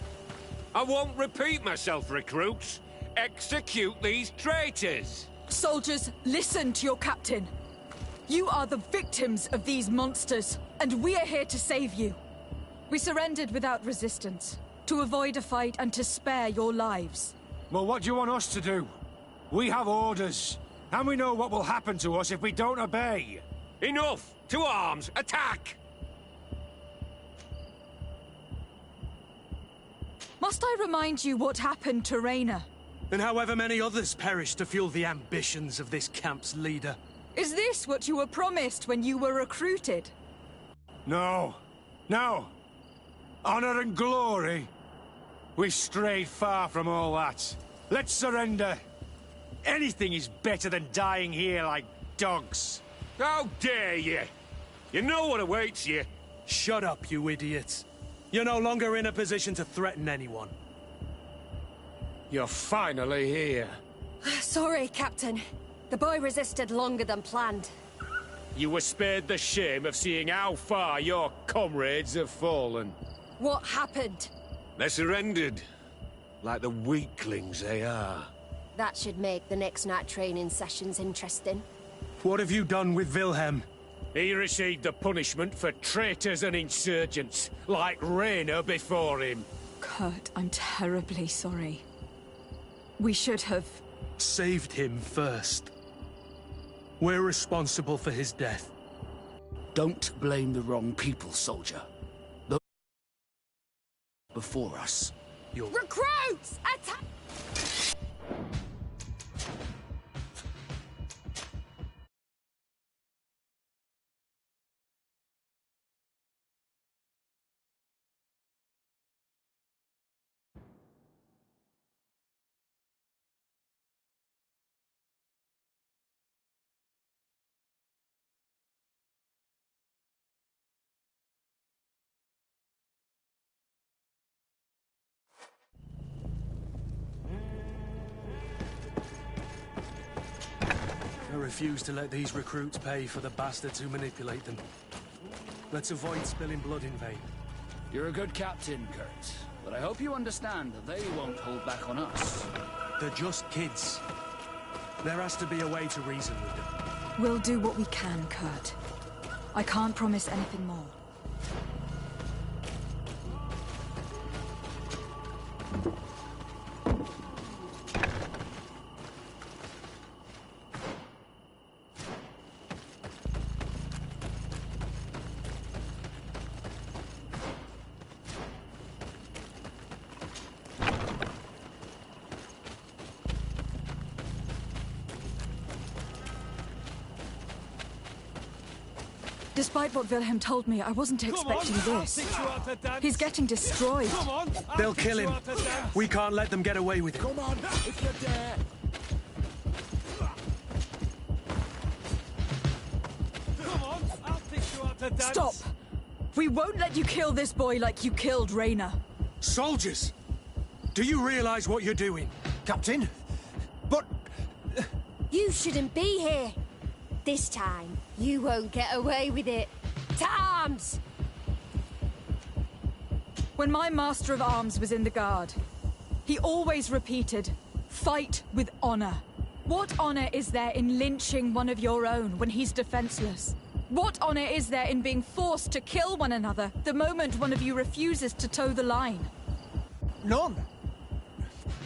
I won't repeat myself, recruits. Execute these traitors! Soldiers, listen to your captain. You are the victims of these monsters, and we are here to save you. We surrendered without resistance, to avoid a fight and to spare your lives. Well, what do you want us to do? We have orders, and we know what will happen to us if we don't obey. Enough! To arms! Attack! Must I remind you what happened to Rayner? And however many others perished to fuel the ambitions of this camp's leader. Is this what you were promised when you were recruited? No. No. Honor and glory. We've strayed far from all that. Let's surrender. Anything is better than dying here like dogs. How dare you! You know what awaits you. Shut up, you idiots. You're no longer in a position to threaten anyone. You're finally here. Sorry, Captain. The boy resisted longer than planned. You were spared the shame of seeing how far your comrades have fallen. What happened? They surrendered, like the weaklings they are. That should make the next night training sessions interesting. What have you done with Wilhelm? He received the punishment for traitors and insurgents, like Rayner before him. Kurt, I'm terribly sorry. We should have... saved him first. We're responsible for his death. Don't blame the wrong people, soldier. Those before us. Recruits! Attack! refuse to let these recruits pay for the bastards who manipulate them. Let's avoid spilling blood in vain. You're a good captain, Kurt. But I hope you understand that they won't hold back on us. They're just kids. There has to be a way to reason with them. We'll do what we can, Kurt. I can't promise anything more. Despite what Wilhelm told me, I wasn't expecting this. He's getting destroyed. They'll kill him. We can't let them get away with it. Come on, if you dare. Stop! We won't let you kill this boy like you killed Raina. Soldiers! Do you realize what you're doing? Captain? But... You shouldn't be here. This time, you won't get away with it. To arms! When my Master of Arms was in the Guard, he always repeated, fight with honor. What honor is there in lynching one of your own when he's defenseless? What honor is there in being forced to kill one another the moment one of you refuses to toe the line? None.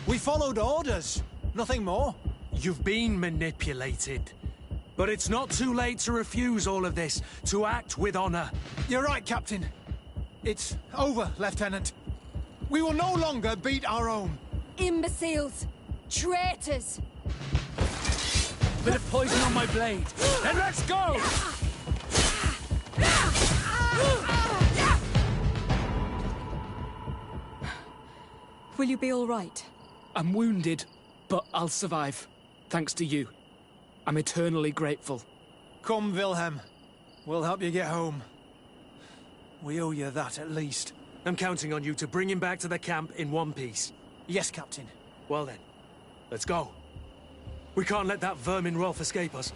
We followed orders. Nothing more. You've been manipulated. But it's not too late to refuse all of this, to act with honor. You're right, Captain. It's over, Lieutenant. We will no longer beat our own. Imbeciles! Traitors! Bit of poison on my blade. Then let's go! Will you be all right? I'm wounded, but I'll survive. Thanks to you. I'm eternally grateful. Come, Wilhelm. We'll help you get home. We owe you that, at least. I'm counting on you to bring him back to the camp in one piece. Yes, Captain. Well then, let's go. We can't let that vermin Rolf escape us.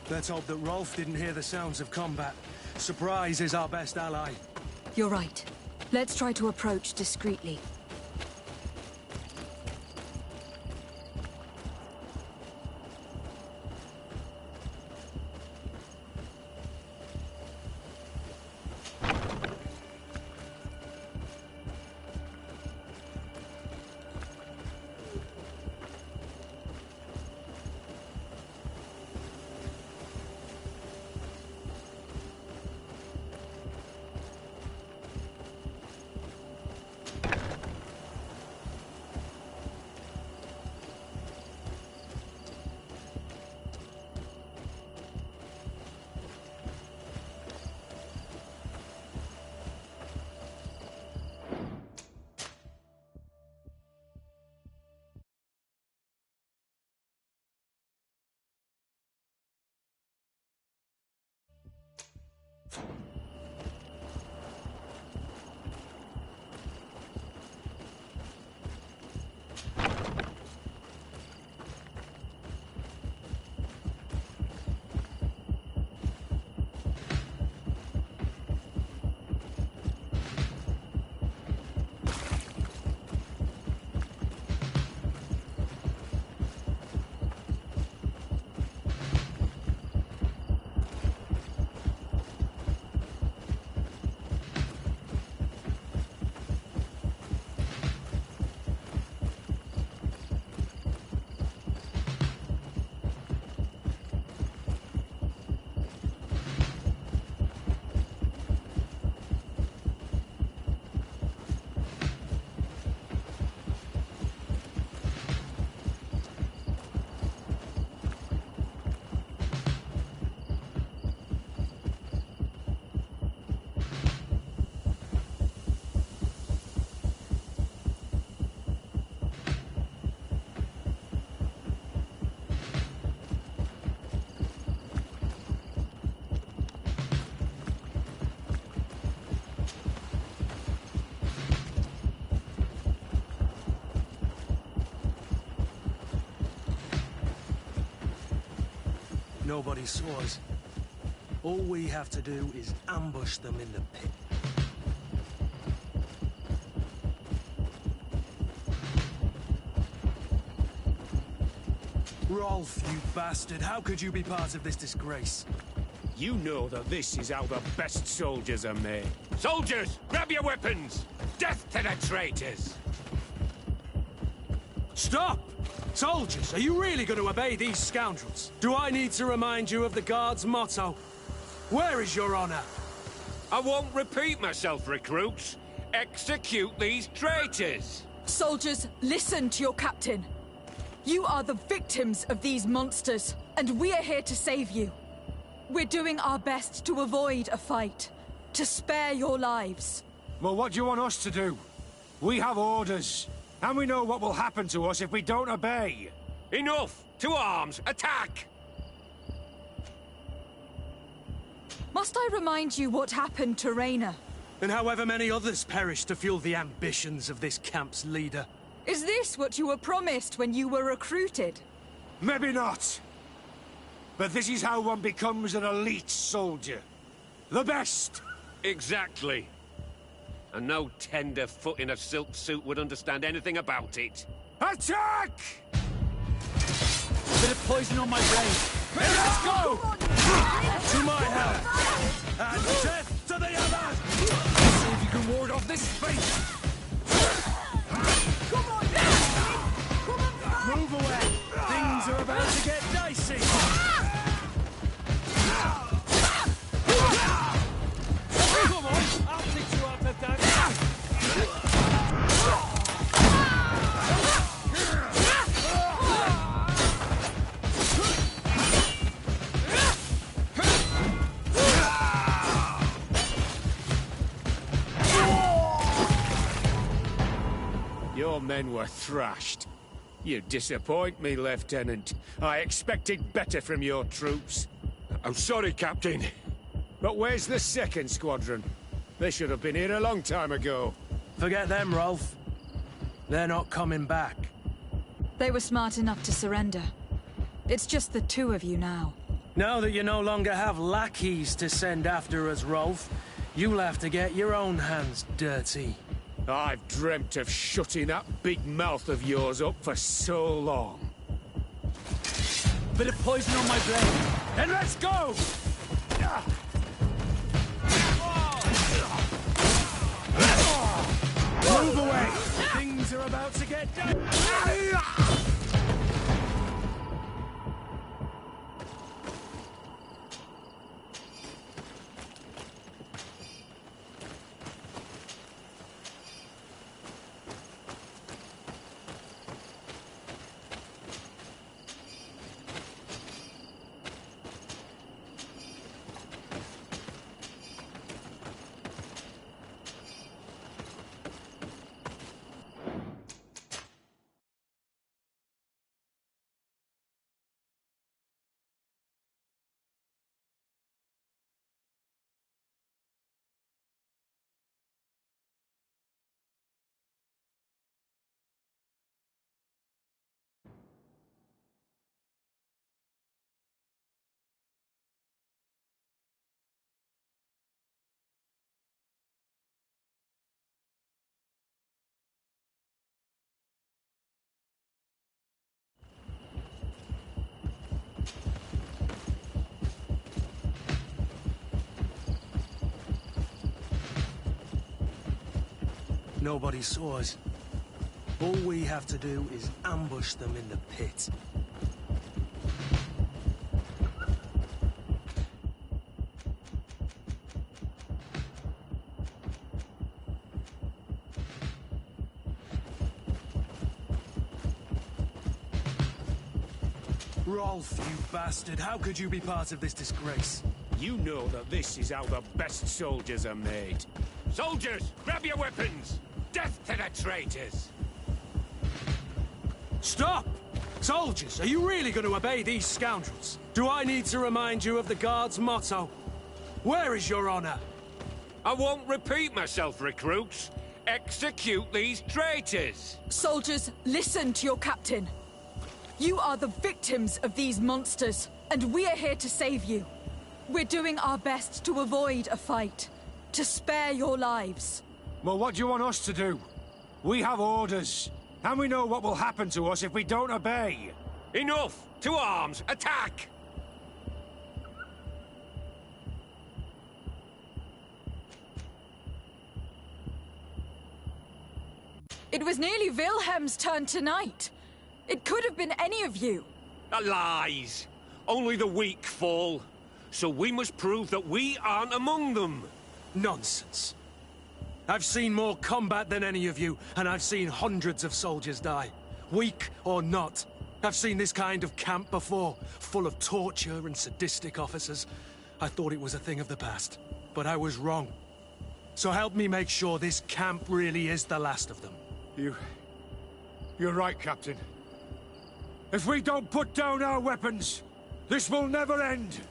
Let's hope that Rolf didn't hear the sounds of combat. Surprise is our best ally. You're right. Let's try to approach discreetly. Nobody saw us. All we have to do is ambush them in the pit. Rolf, you bastard, how could you be part of this disgrace? You know that this is how the best soldiers are made. Soldiers, grab your weapons! Death to the traitors! Stop! Soldiers, are you really going to obey these scoundrels? Do I need to remind you of the Guard's motto? Where is your honor? I won't repeat myself, recruits. Execute these traitors! Soldiers, listen to your captain. You are the victims of these monsters, and we are here to save you. We're doing our best to avoid a fight, to spare your lives. Well, what do you want us to do? We have orders, and we know what will happen to us if we don't obey. Enough! To arms! Attack! Must I remind you what happened to Raina? And however many others perished to fuel the ambitions of this camp's leader. Is this what you were promised when you were recruited? Maybe not. But this is how one becomes an elite soldier. The best! Exactly. And no tenderfoot in a silk suit would understand anything about it. Attack! Bit of poison on my brain. Let's go! To my help! And death to the others! See if you can ward off this fate! Move away! Things are about to get dicey! Come on! I'll teach you how to dance! Your men were thrashed. You disappoint me, Lieutenant. I expected better from your troops. I'm sorry, Captain. But where's the second squadron? They should have been here a long time ago. Forget them, Rolf. They're not coming back. They were smart enough to surrender. It's just the two of you now. Now that you no longer have lackeys to send after us, Rolf, you'll have to get your own hands dirty. I've dreamt of shutting that big mouth of yours up for so long. Bit of poison on my brain. Then let's go! Move away! Things are about to get done. Nobody saw us. All we have to do is ambush them in the pit. Rolf, you bastard, how could you be part of this disgrace? You know that this is how the best soldiers are made. Soldiers, grab your weapons! Death to the traitors! Stop! Soldiers, are you really going to obey these scoundrels? Do I need to remind you of the Guard's motto? Where is your honor? I won't repeat myself, recruits. Execute these traitors! Soldiers, listen to your captain. You are the victims of these monsters, and we are here to save you. We're doing our best to avoid a fight, to spare your lives. Well, what do you want us to do? We have orders, and we know what will happen to us if we don't obey. Enough! To arms! Attack! It was nearly Wilhelm's turn tonight. It could have been any of you. Lies! Only the weak fall. So we must prove that we aren't among them. Nonsense. I've seen more combat than any of you, and I've seen hundreds of soldiers die. Weak or not. I've seen this kind of camp before, full of torture and sadistic officers. I thought it was a thing of the past, but I was wrong. So help me make sure this camp really is the last of them. You're right, Captain. If we don't put down our weapons, this will never end.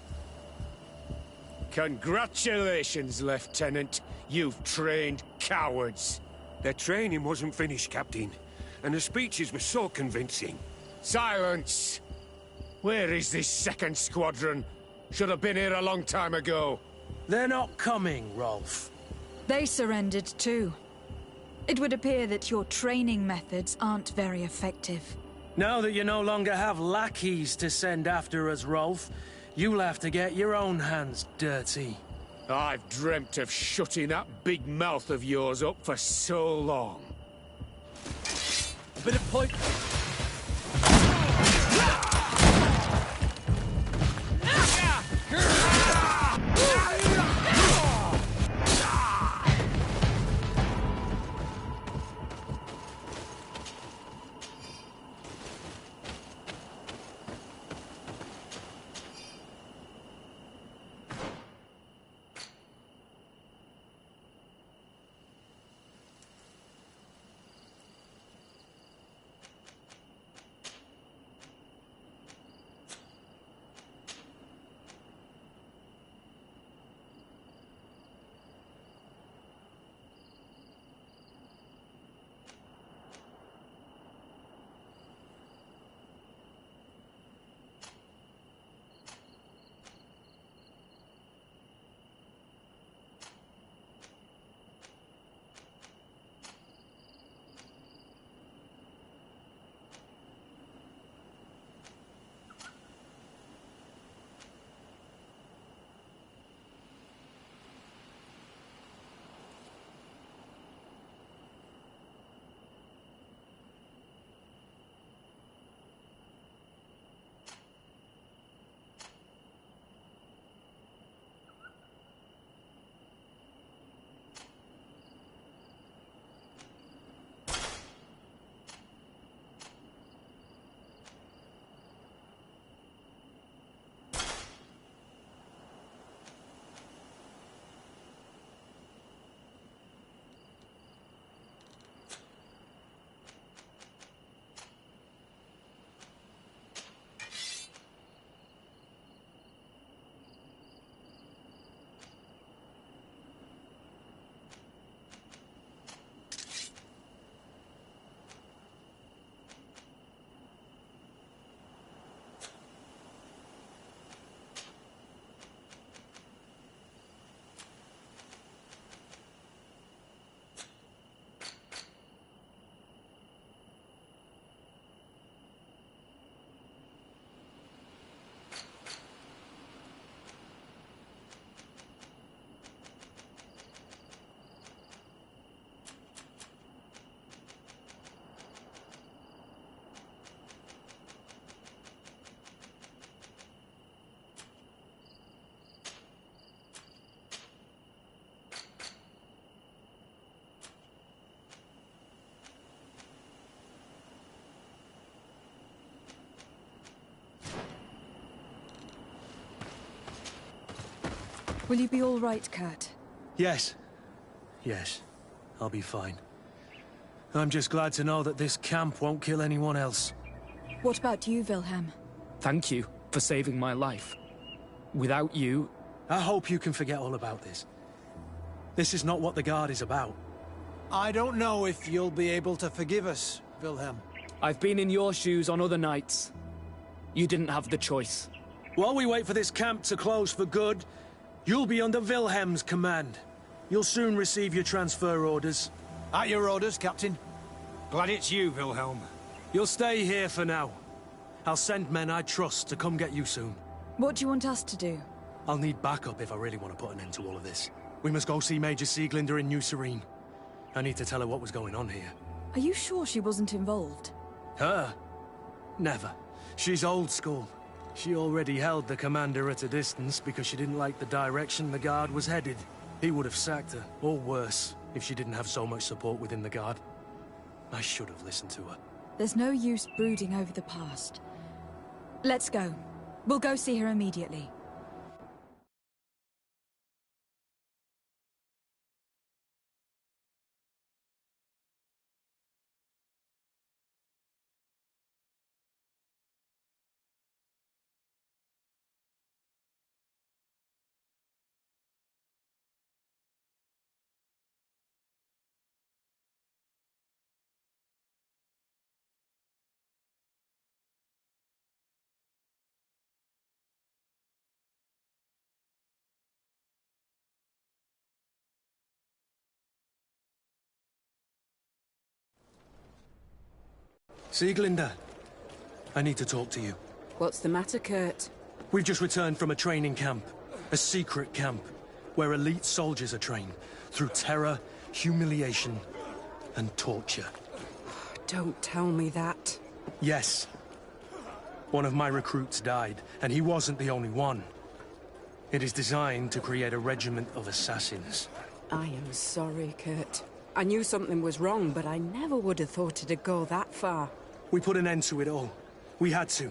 Congratulations, Lieutenant. You've trained cowards. Their training wasn't finished, Captain, and the speeches were so convincing. Silence! Where is this second squadron? Should have been here a long time ago. They're not coming, Rolf. They surrendered too. It would appear that your training methods aren't very effective. Now that you no longer have lackeys to send after us, Rolf, you'll have to get your own hands dirty. I've dreamt of shutting that big mouth of yours up for so long. A bit of point... Will you be all right, Kurt? Yes. Yes. I'll be fine. I'm just glad to know that this camp won't kill anyone else. What about you, Wilhelm? Thank you for saving my life. Without you... I hope you can forget all about this. This is not what the Guard is about. I don't know if you'll be able to forgive us, Wilhelm. I've been in your shoes on other nights. You didn't have the choice. While we wait for this camp to close for good, you'll be under Wilhelm's command. You'll soon receive your transfer orders. At your orders, Captain. Glad it's you, Wilhelm. You'll stay here for now. I'll send men I trust to come get you soon. What do you want us to do? I'll need backup if I really want to put an end to all of this. We must go see Major Sieglinder in New Serene. I need to tell her what was going on here. Are you sure she wasn't involved? Her? Never. She's old school. She already held the commander at a distance because she didn't like the direction the Guard was headed. He would have sacked her, or worse, if she didn't have so much support within the Guard. I should have listened to her. There's no use brooding over the past. Let's go. We'll go see her immediately. Sieglinder, I need to talk to you. What's the matter, Kurt? We've just returned from a training camp. A secret camp, where elite soldiers are trained through terror, humiliation, and torture. Don't tell me that. Yes. One of my recruits died, and he wasn't the only one. It is designed to create a regiment of assassins. I am sorry, Kurt. I knew something was wrong, but I never would have thought it'd go that far. We put an end to it all. We had to.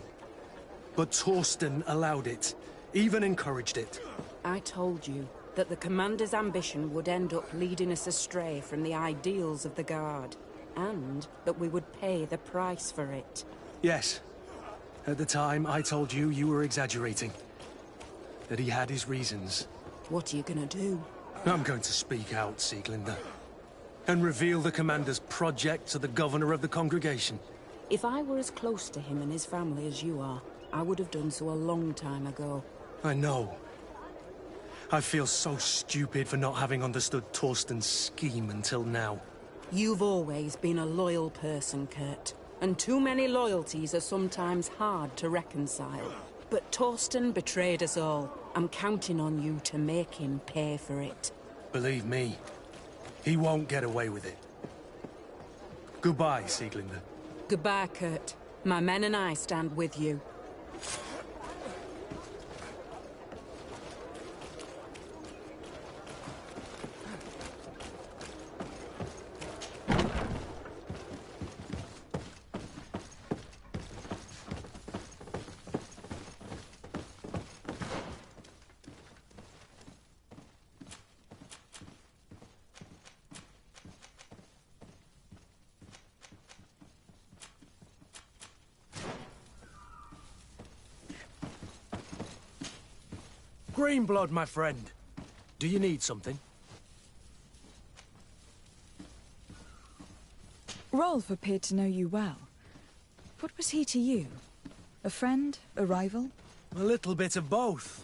But Torsten allowed it, even encouraged it. I told you that the Commander's ambition would end up leading us astray from the ideals of the Guard, and that we would pay the price for it. Yes. At the time, I told you you were exaggerating. That he had his reasons. What are you gonna do? I'm going to speak out, Sieglinder. And reveal the Commander's project to the Governor of the congregation. If I were as close to him and his family as you are, I would have done so a long time ago. I know. I feel so stupid for not having understood Torsten's scheme until now. You've always been a loyal person, Kurt. And too many loyalties are sometimes hard to reconcile. But Torsten betrayed us all. I'm counting on you to make him pay for it. Believe me, he won't get away with it. Goodbye, Sieglinder. Goodbye, Kurt. My men and I stand with you. Greenblood, my friend. Do you need something? Rolf appeared to know you well. What was he to you? A friend? A rival? A little bit of both.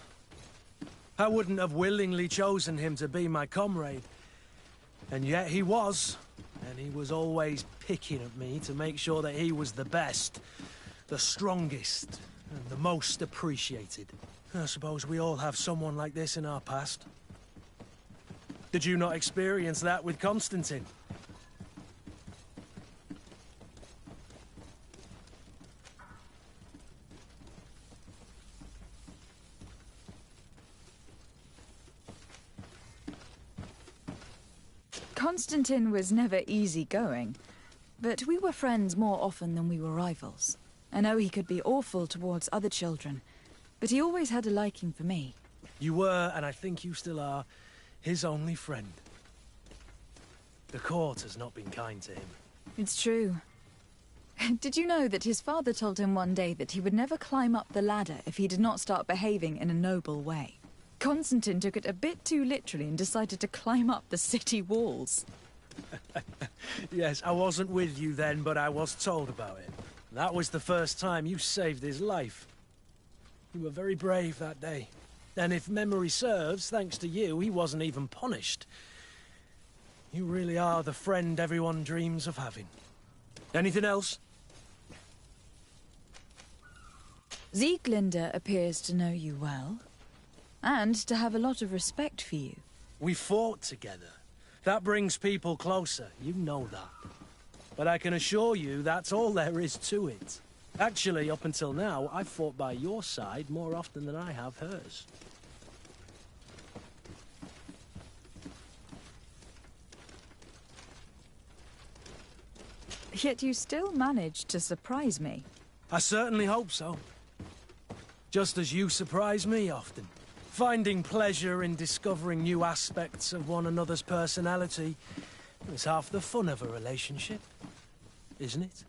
I wouldn't have willingly chosen him to be my comrade. And yet he was. And he was always picking at me to make sure that he was the best, the strongest, and the most appreciated. I suppose we all have someone like this in our past. Did you not experience that with Constantine? Constantine was never easygoing, but we were friends more often than we were rivals. I know he could be awful towards other children, but he always had a liking for me. You were, and I think you still are, his only friend. The court has not been kind to him. It's true. Did you know that his father told him one day that he would never climb up the ladder if he did not start behaving in a noble way? Constantine took it a bit too literally and decided to climb up the city walls. Yes, I wasn't with you then, but I was told about it. That was the first time you saved his life. You were very brave that day. And if memory serves, thanks to you, he wasn't even punished. You really are the friend everyone dreams of having. Anything else? Sieglinde appears to know you well, and to have a lot of respect for you. We fought together. That brings people closer, you know that. But I can assure you that's all there is to it. Actually, up until now, I've fought by your side more often than I have hers. Yet you still managed to surprise me. I certainly hope so. Just as you surprise me often. Finding pleasure in discovering new aspects of one another's personality is half the fun of a relationship, isn't it?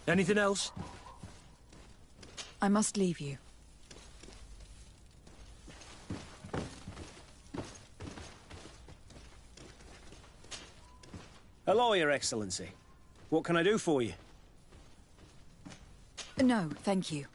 Anything else? I must leave you. Hello, Your Excellency. What can I do for you? No, thank you.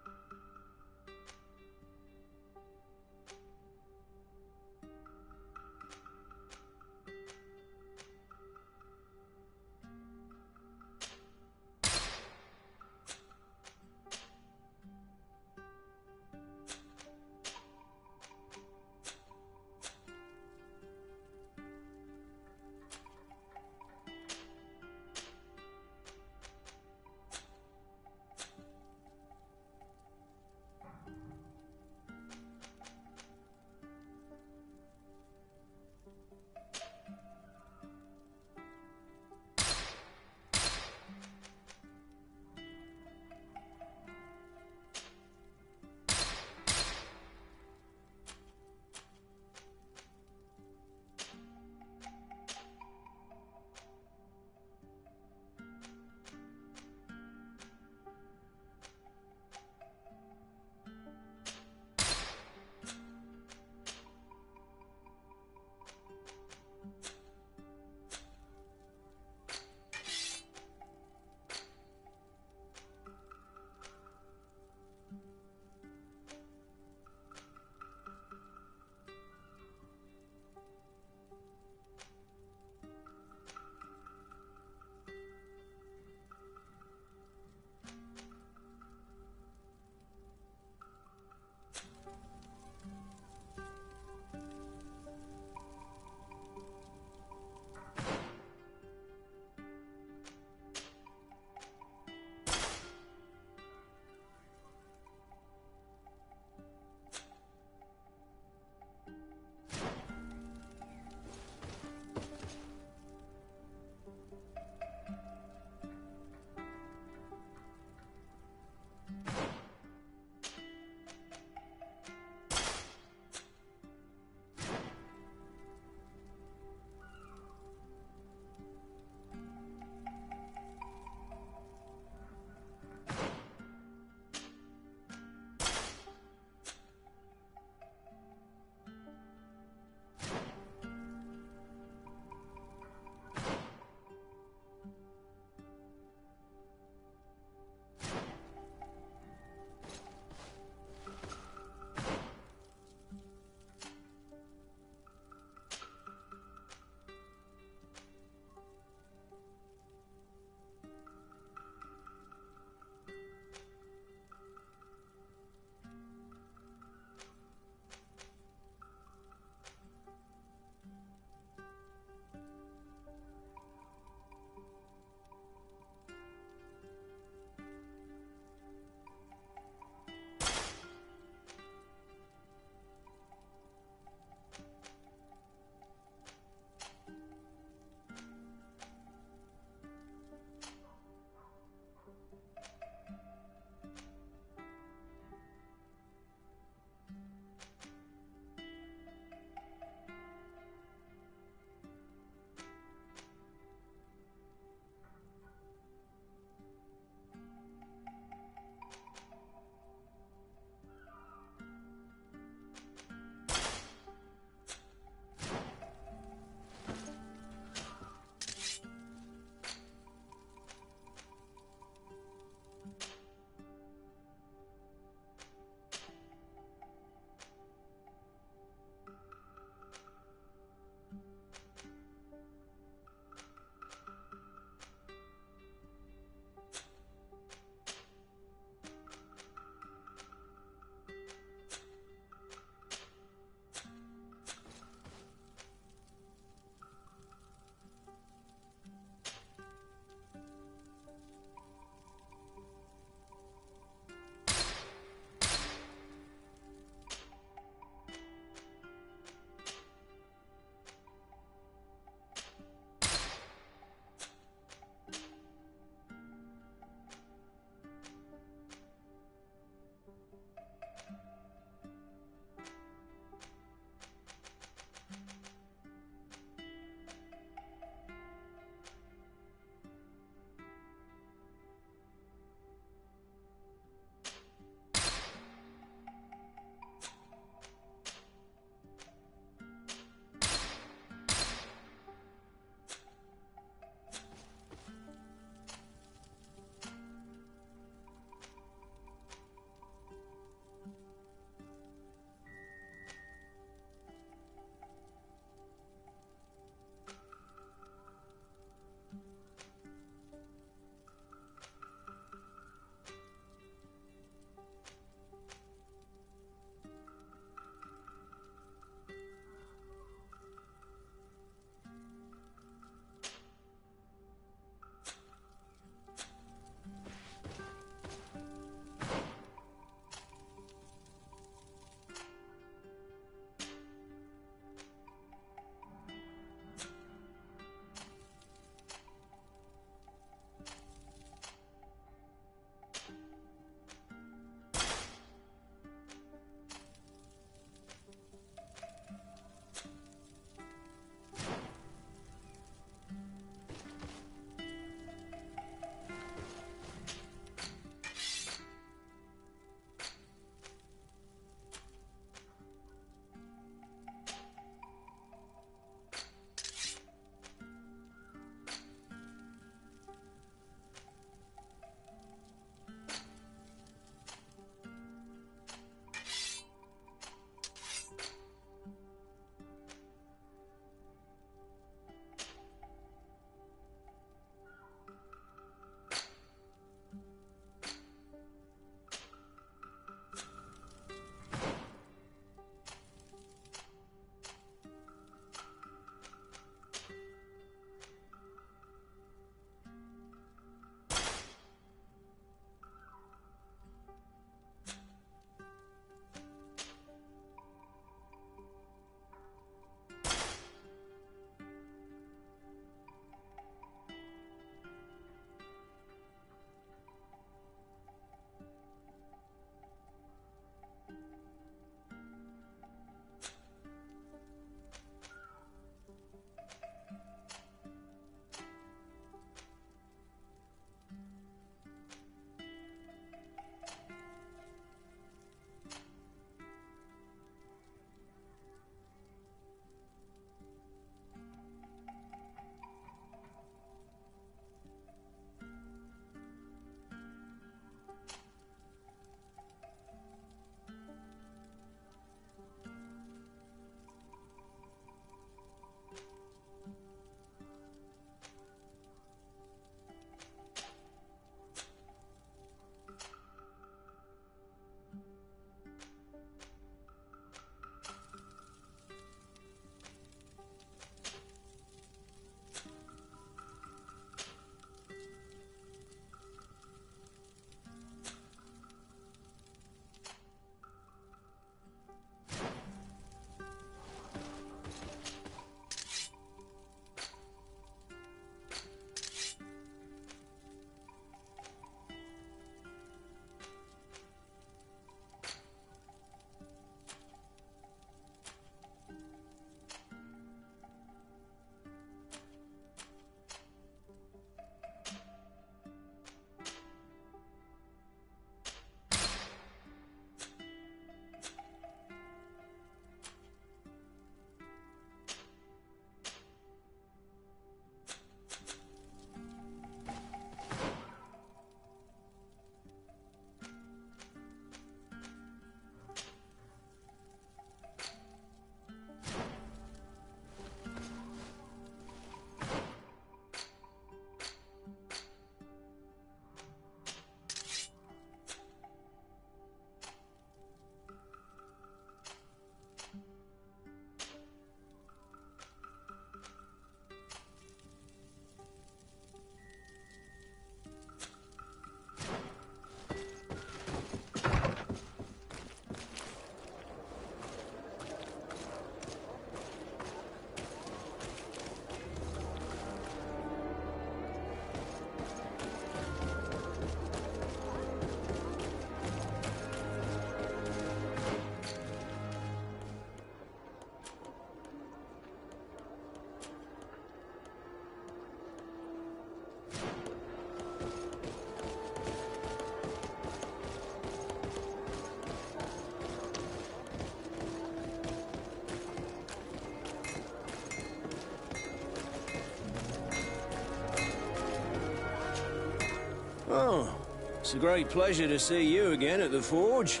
It's a great pleasure to see you again at the Forge.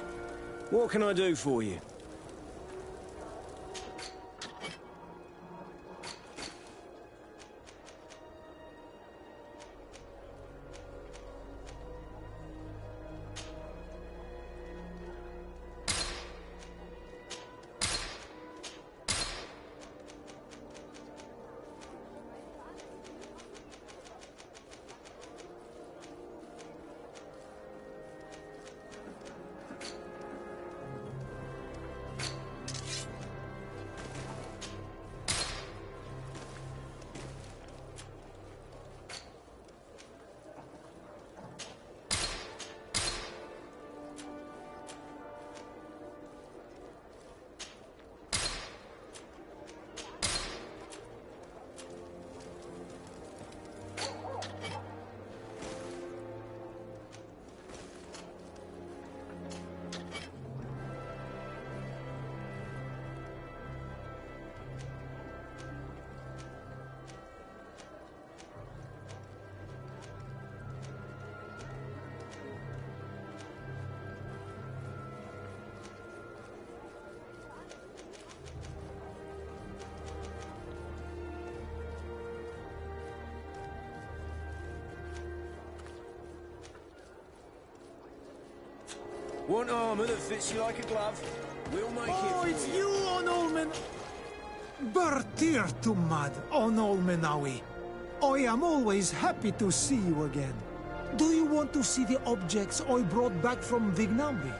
What can I do for you? Want armor that fits you like a glove? We'll make it for you. It's you, Onolmen! Bertir to mad, Onolmenawi. I am always happy to see you again. Do you want to see the objects I brought back from Vignambi?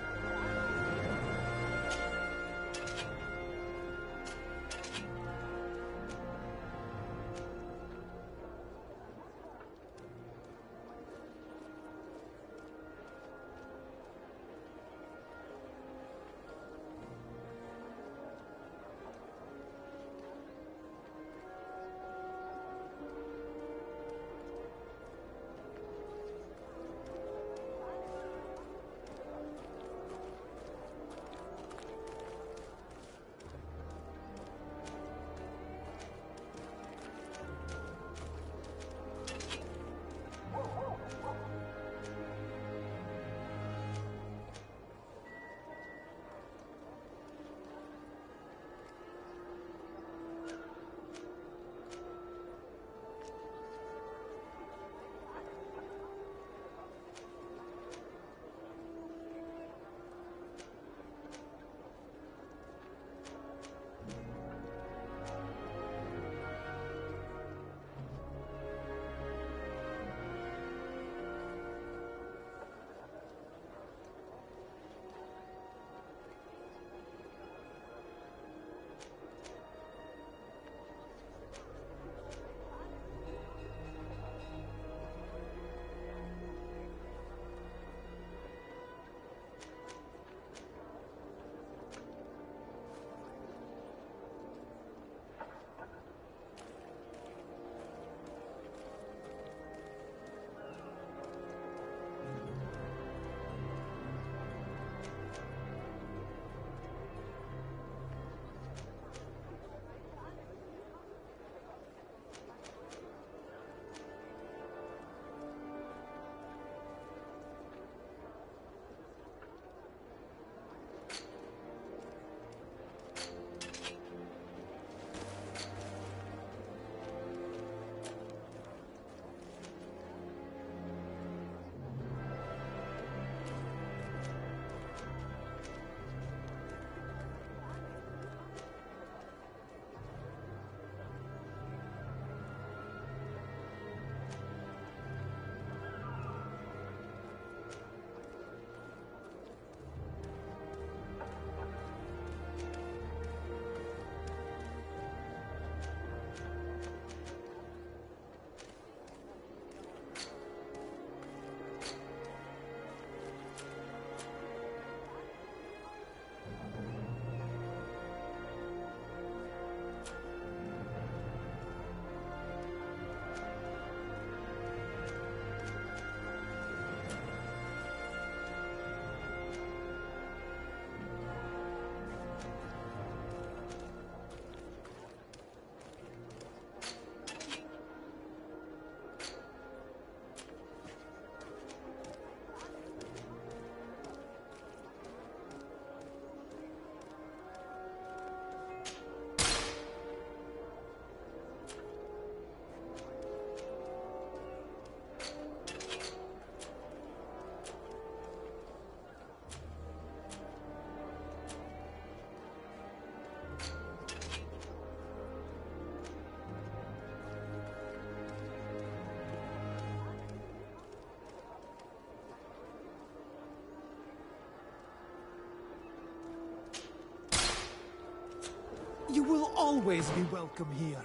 You will always be welcome here.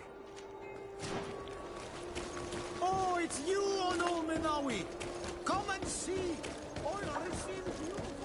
Oh, it's you on Olmenawi! Come and see! Oh, I have seen you.